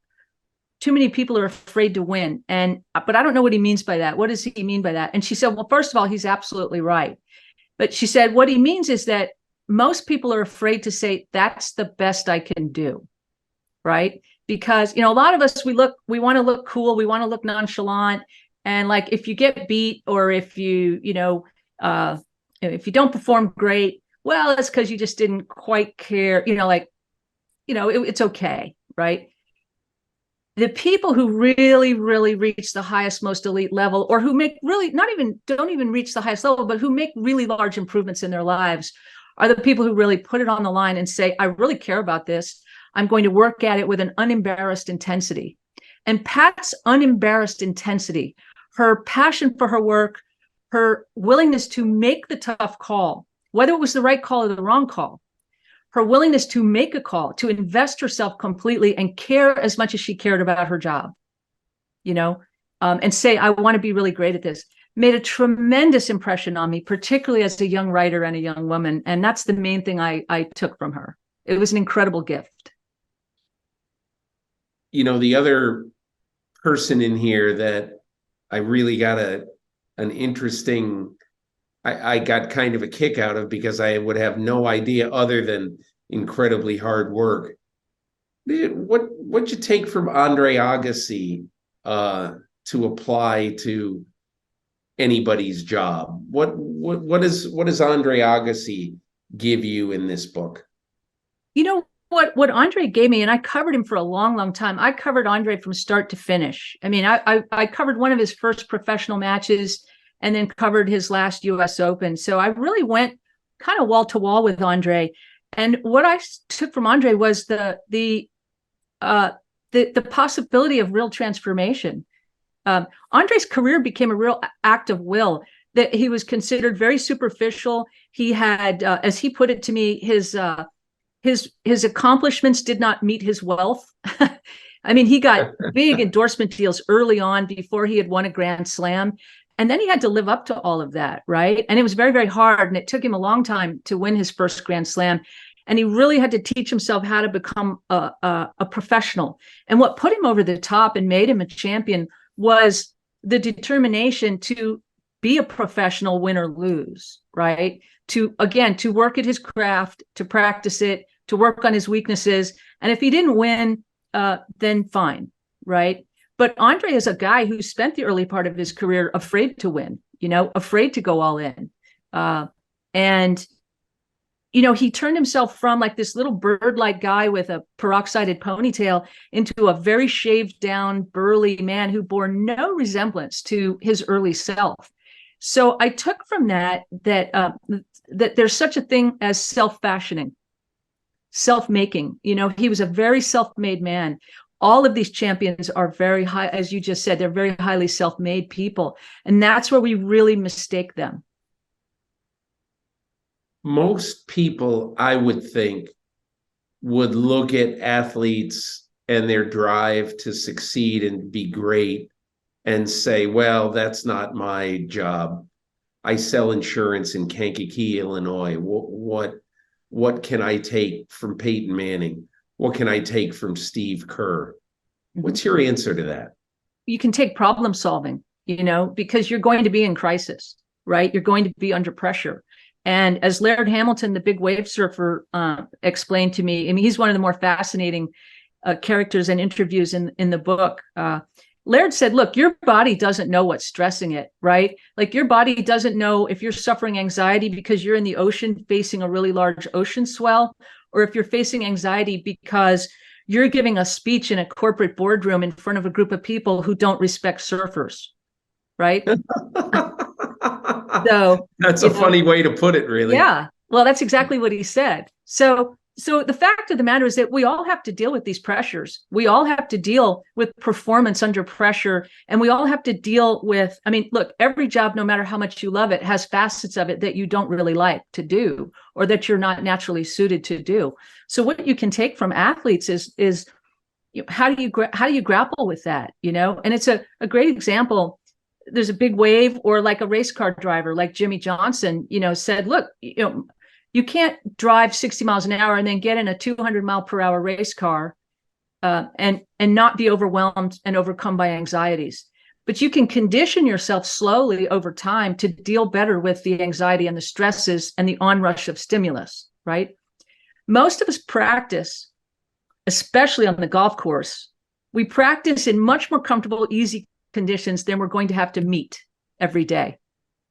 too many people are afraid to win. But I don't know what he means by that. What does he mean by that? And she said, well, first of all, he's absolutely right. But she said, what he means is that most people are afraid to say, that's the best I can do. Right? Because, a lot of us, we want to look cool. We want to look nonchalant. And like, if you get beat, or if you, if you don't perform great, well, it's because you just didn't quite care, it's okay, right? The people who really, really reach the highest, most elite level, or who make really don't even reach the highest level, but who make really large improvements in their lives, are the people who really put it on the line and say, I really care about this. I'm going to work at it with an unembarrassed intensity. And Pat's unembarrassed intensity, her passion for her work, her willingness to make the tough call, whether it was the right call or the wrong call, her willingness to make a call, to invest herself completely and care as much as she cared about her job, and say, I want to be really great at this, made a tremendous impression on me, particularly as a young writer and a young woman. And that's the main thing I took from her. It was an incredible gift. The other person in here that I really got an interesting, I got kind of a kick out of, because I would have no idea other than incredibly hard work. What'd you take from Andre Agassi to apply to anybody's job. What does Andre Agassi give you in this book? You know what Andre gave me, and I covered him for a long, long time. I covered Andre from start to finish. I mean, I covered one of his first professional matches and then covered his last US Open. So I really went kind of wall to wall with Andre. And what I took from Andre was the possibility of real transformation. Andre's career became a real act of will. That he was considered very superficial. He had, as he put it to me, his accomplishments did not meet his wealth. I mean, he got big endorsement deals early on before he had won a Grand Slam. And then he had to live up to all of that, right? And it was very, very hard. And it took him a long time to win his first Grand Slam. And he really had to teach himself how to become a professional. And what put him over the top and made him a champion was the determination to be a professional, win or lose, right? To work at his craft, to practice it, to work on his weaknesses. And if he didn't win, then fine, right? But Andre is a guy who spent the early part of his career afraid to win, afraid to go all in. And he turned himself from like this little bird-like guy with a peroxided ponytail into a very shaved down, burly man who bore no resemblance to his early self. So I took from that there's such a thing as self-fashioning, self-making. He was a very self-made man. All of these champions are very high, as you just said, they're very highly self-made people. And that's where we really mistake them. Most people, I would think, would look at athletes and their drive to succeed and be great and say, well, that's not my job. I sell insurance in Kankakee, Illinois. What can I take from Peyton Manning? What can I take from Steve Kerr? What's your answer to that? You can take problem solving, because you're going to be in crisis, right? You're going to be under pressure. And as Laird Hamilton, the big wave surfer, explained to me, I mean, he's one of the more fascinating characters and interviews in the book. Laird said, look, your body doesn't know what's stressing it, right? Like your body doesn't know if you're suffering anxiety because you're in the ocean facing a really large ocean swell, or if you're facing anxiety because you're giving a speech in a corporate boardroom in front of a group of people who don't respect surfers, right? So that's a funny way to put it, really. Yeah. Well, that's exactly what he said. So the fact of the matter is that we all have to deal with these pressures. We all have to deal with performance under pressure. And we all have to deal with, I mean, look, every job, no matter how much you love it, has facets of it that you don't really like to do or that you're not naturally suited to do. So what you can take from athletes is how do you grapple with that? And it's a great example. There's a big wave, or like a race car driver like Jimmy Johnson, said, look, you can't drive 60 miles an hour and then get in a 200 mile per hour race car and not be overwhelmed and overcome by anxieties. But you can condition yourself slowly over time to deal better with the anxiety and the stresses and the onrush of stimulus, right? Most of us practice, especially on the golf course, we practice in much more comfortable, easy conditions than we're going to have to meet every day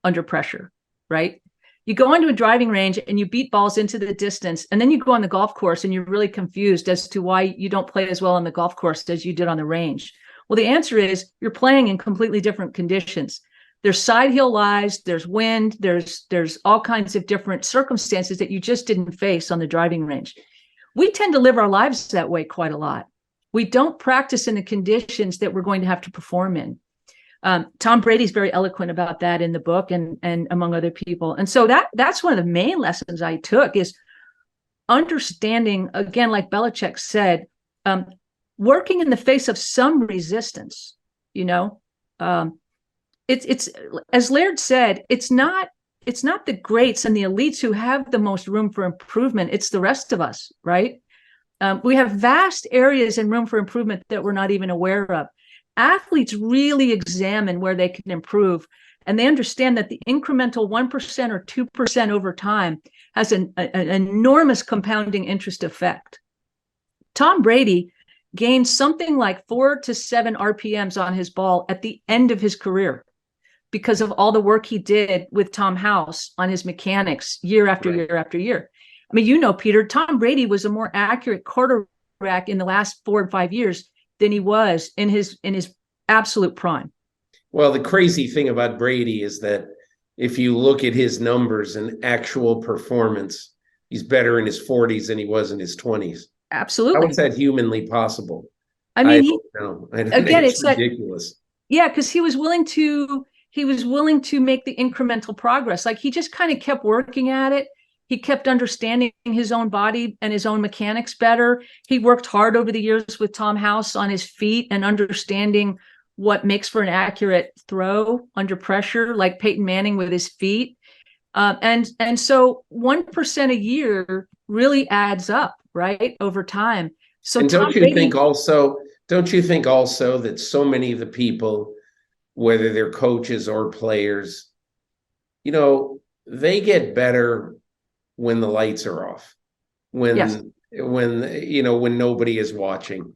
under pressure, right? You go onto a driving range and you beat balls into the distance, and then you go on the golf course and you're really confused as to why you don't play as well on the golf course as you did on the range. Well, the answer is you're playing in completely different conditions. There's side hill lies, there's wind, there's all kinds of different circumstances that you just didn't face on the driving range. We tend to live our lives that way quite a lot. We don't practice in the conditions that we're going to have to perform in. Tom Brady's very eloquent about that in the book and among other people. And so that's one of the main lessons I took is understanding, again, like Belichick said, working in the face of some resistance, it's as Laird said, it's not the greats and the elites who have the most room for improvement. It's the rest of us, right? We have vast areas and room for improvement that we're not even aware of. Athletes really examine where they can improve, and they understand that the incremental 1% or 2% over time has an enormous compounding interest effect. Tom Brady gained something like 4 to 7 RPMs on his ball at the end of his career. because of all the work he did with Tom House on his mechanics year after year after year. I mean, Peter, Tom Brady was a more accurate quarterback in the last 4 or 5 years than he was in his absolute prime. Well, the crazy thing about Brady is that if you look at his numbers and actual performance, he's better in his 40s than he was in his 20s. Absolutely. How is that humanly possible? I mean, it's ridiculous. Yeah, because he was willing to make the incremental progress. Like, he just kind of kept working at it. He kept understanding his own body and his own mechanics better. He worked hard over the years with Tom House on his feet and understanding what makes for an accurate throw under pressure, like Peyton Manning with his feet. And so 1% a year really adds up, right, over time. So and don't you think also that so many of the people, whether they're coaches or players, they get better when the lights are off, when nobody is watching.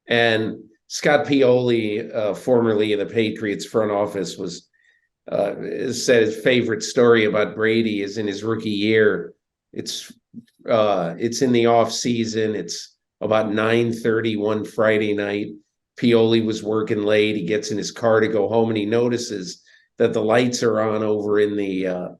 And Scott Pioli, formerly of the Patriots front office, said his favorite story about Brady is in his rookie year. It's in the off season. It's about 9:30 one Friday night. Pioli was working late. He gets in his car to go home, and he notices that the lights are on over in the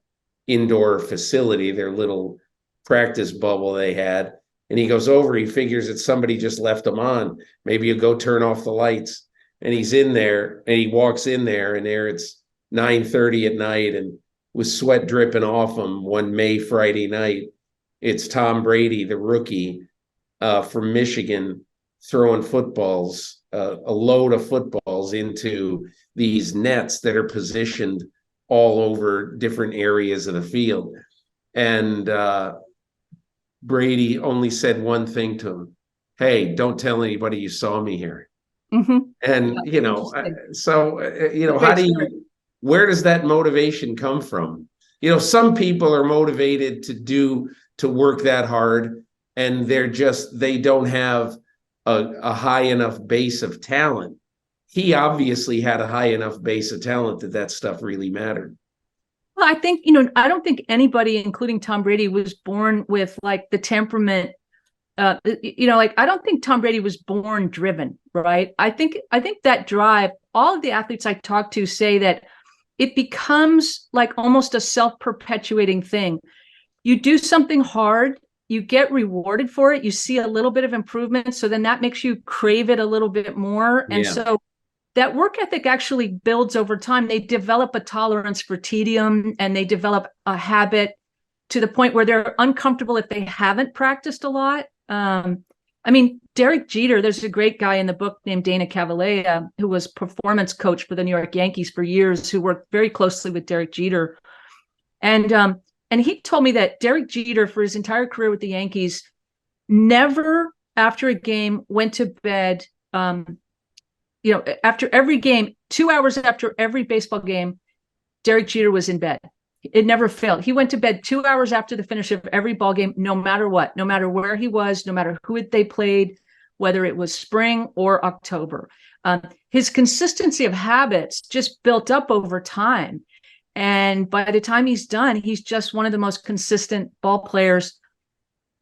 indoor facility, their little practice bubble they had. And he goes over, he figures that somebody just left them on. Maybe you go turn off the lights. And he's in there, and he walks in there, and there it's 9:30 at night, and with sweat dripping off him one May Friday night, it's Tom Brady, the rookie from Michigan, throwing footballs, a load of footballs into these nets that are positioned all over different areas of the field. And Brady only said one thing to him: "Hey, don't tell anybody you saw me here." Mm-hmm. And, where does that motivation come from? Some people are motivated to work that hard, and they don't have a high enough base of talent. He obviously had a high enough base of talent that stuff really mattered. Well, I think, I don't think anybody, including Tom Brady, was born with like the temperament. I don't think Tom Brady was born driven, right? I think that drive, all of the athletes I talk to say that it becomes like almost a self-perpetuating thing. You do something hard, you get rewarded for it, you see a little bit of improvement, so then that makes you crave it a little bit more. And so that work ethic actually builds over time. They develop a tolerance for tedium, and they develop a habit to the point where they're uncomfortable if they haven't practiced a lot. Derek Jeter, there's a great guy in the book named Dana Cavalea, who was performance coach for the New York Yankees for years, who worked very closely with Derek Jeter. And he told me that Derek Jeter, for his entire career with the Yankees, never after a game went to bed, after every game, 2 hours after every baseball game, Derek Jeter was in bed. It never failed. He went to bed 2 hours after the finish of every ball game, no matter what, no matter where he was, no matter who they played, whether it was spring or October. His consistency of habits just built up over time. And by the time he's done, he's just one of the most consistent ball players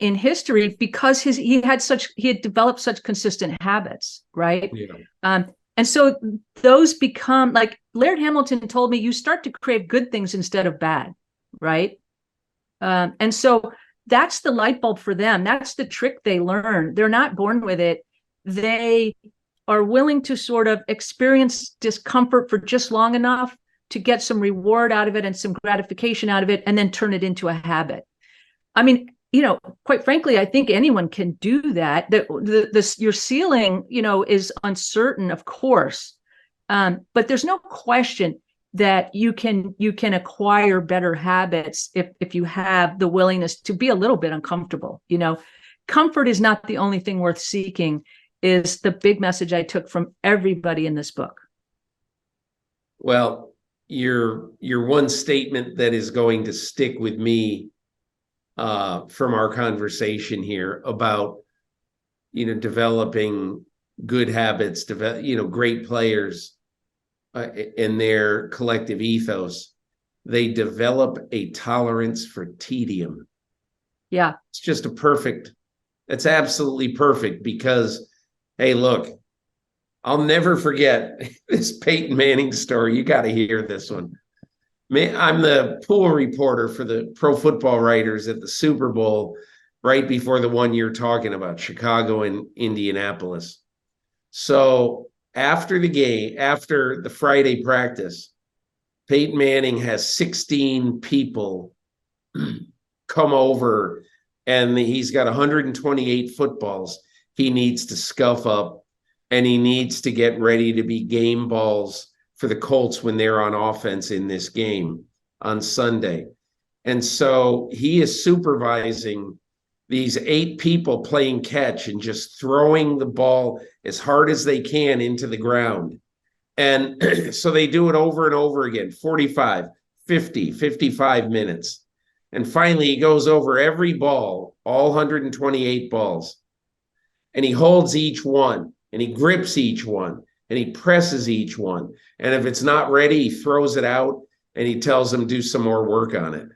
in history because he had developed such consistent habits, right? Yeah. And so those become, like Laird Hamilton told me, you start to crave good things instead of bad, right? And so that's the light bulb for them. That's the trick they learn. They're not born with it. They are willing to sort of experience discomfort for just long enough to get some reward out of it and some gratification out of it, and then turn it into a habit. I mean, quite frankly, I think anyone can do that. Your ceiling, is uncertain, of course, but there's no question that you can acquire better habits if you have the willingness to be a little bit uncomfortable. Comfort is not the only thing worth seeking, is the big message I took from everybody in this book. Well, your one statement that is going to stick with me from our conversation here about, developing good habits, great players. in their collective ethos, they develop a tolerance for tedium. Yeah. It's just it's absolutely perfect because, hey, look, I'll never forget this Peyton Manning story. You got to hear this one. I'm the pool reporter for the Pro Football Writers at the Super Bowl right before the one you're talking about, Chicago and Indianapolis. So after the game, after the Friday practice, Peyton Manning has 16 people come over, and he's got 128 footballs he needs to scuff up, and he needs to get ready to be game balls for the Colts when they're on offense in this game on Sunday. And so he is supervising these 8 people playing catch and just throwing the ball as hard as they can into the ground. And so they do it over and over again, 45, 50, 55 minutes. And finally, he goes over every ball, all 128 balls, and he holds each one, and he grips each one, and he presses each one. And if it's not ready, he throws it out, and he tells them do some more work on it.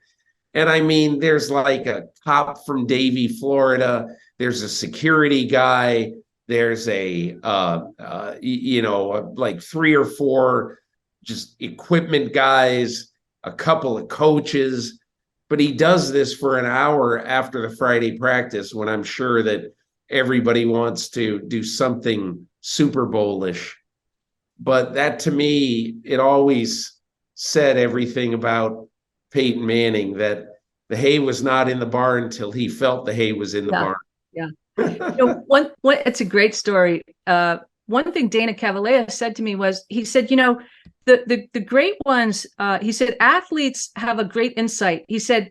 And I mean, there's like a cop from Davie, Florida. There's a security guy. There's like 3 or 4 just equipment guys, a couple of coaches. But he does this for an hour after the Friday practice when I'm sure that everybody wants to do something Super Bowl-ish. But that, to me, it always said everything about Peyton Manning, that the hay was not in the barn until he felt the hay was in the barn. Yeah. It's a great story. One thing Dana Cavalea said to me was, he said, the great ones, he said, athletes have a great insight. He said,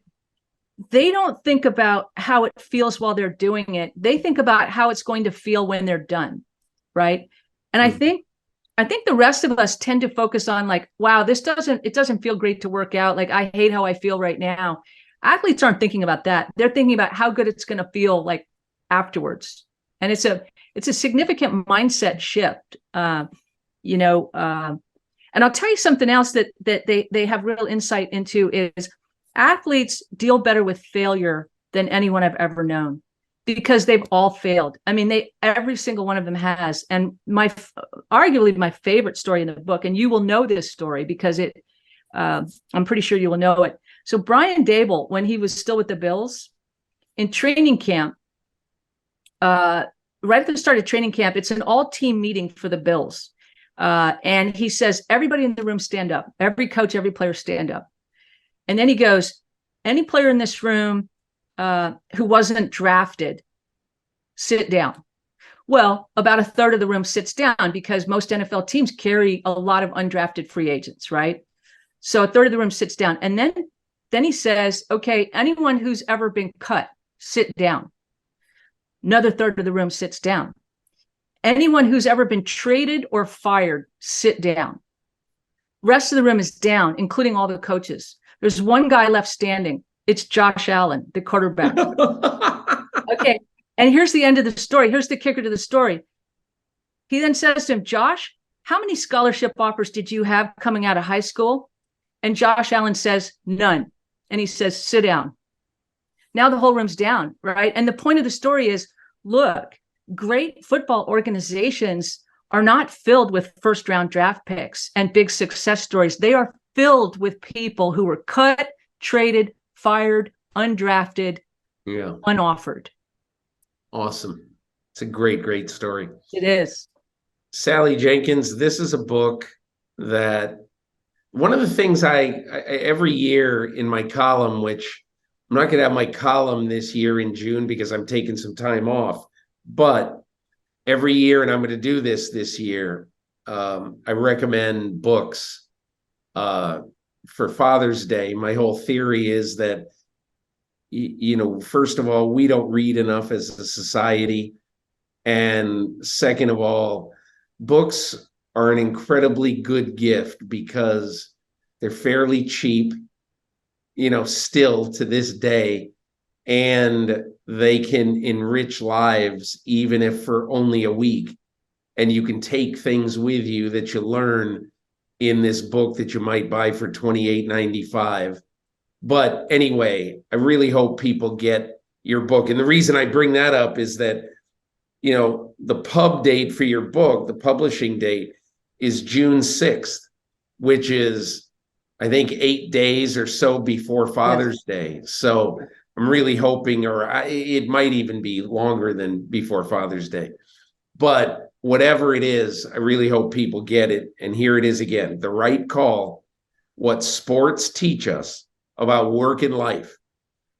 they don't think about how it feels while they're doing it. They think about how it's going to feel when they're done. Right. And I think the rest of us tend to focus on like, wow, it doesn't feel great to work out. Like, I hate how I feel right now. Athletes aren't thinking about that. They're thinking about how good it's going to feel like afterwards. And it's a significant mindset shift, and I'll tell you something else that they have real insight into is athletes deal better with failure than anyone I've ever known, because they've all failed. I mean, every single one of them has. And arguably my favorite story in the book, and you will know this story because I'm pretty sure you will know it. So Brian Dable, when he was still with the Bills in training camp, right at the start of training camp, it's an all-team meeting for the Bills. And he says, everybody in the room stand up. Every coach, every player stand up. And then he goes, any player in this room who wasn't drafted, sit down. Well, about a third of the room sits down because most NFL teams carry a lot of undrafted free agents, right? So a third of the room sits down. And then he says, okay, anyone who's ever been cut, sit down. Another third of the room sits down. Anyone who's ever been traded or fired, sit down. Rest of the room is down, including all the coaches. There's one guy left standing. It's Josh Allen, the quarterback. Okay. And here's the end of the story. Here's the kicker to the story. He then says to him, Josh, how many scholarship offers did you have coming out of high school? And Josh Allen says, none. And he says, sit down. Now the whole room's down, right? And the point of the story is, look, great football organizations are not filled with first-round draft picks and big success stories. They are filled with people who were cut, traded, fired, undrafted, unoffered. Awesome. It's a great, great story. It is. Sally Jenkins, this is a book that one of the things I every year in my column, which I'm not going to have my column this year in June because I'm taking some time off, but every year, and I'm going to do this year, I recommend books for Father's Day. My whole theory is that, first of all, we don't read enough as a society. And second of all, books are an incredibly good gift because they're fairly cheap, still to this day, and they can enrich lives, even if for only a week. And you can take things with you that you learn in this book that you might buy for $28.95. But anyway, I really hope people get your book. And the reason I bring that up is that, you know, the pub date for your book, the publishing date, is June 6th, which is, I think, 8 days or so before Father's Day. So I'm really hoping, it might even be longer than before Father's Day. But whatever it is, I really hope people get it. And here it is again, The Right Call, What Sports Teach Us About Work and Life.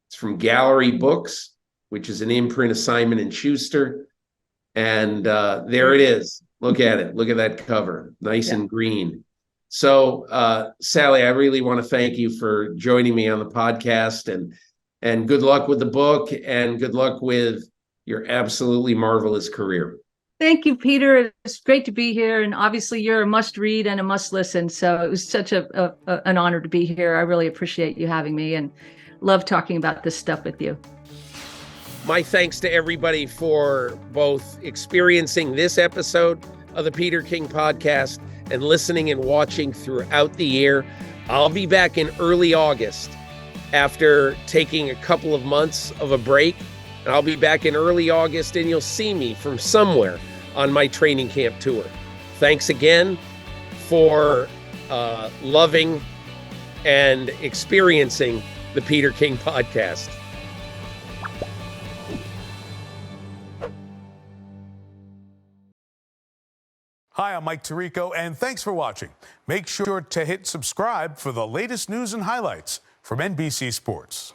It's from Gallery Books, which is an imprint of Simon & Schuster. And there it is. Look at it. Look at that cover. Nice and green. So, Sally, I really want to thank you for joining me on the podcast, and good luck with the book, and good luck with your absolutely marvelous career. Thank you, Peter. It's great to be here. And obviously you're a must read and a must listen. So it was such an honor to be here. I really appreciate you having me and love talking about this stuff with you. My thanks to everybody for both experiencing this episode of the Peter King podcast and listening and watching throughout the year. I'll be back in early August after taking a couple of months of a break. And I'll be back in early August, and you'll see me from somewhere on my training camp tour. Thanks again for loving and experiencing the Peter King podcast. Hi, I'm Mike Tirico, and thanks for watching. Make sure to hit subscribe for the latest news and highlights from NBC Sports.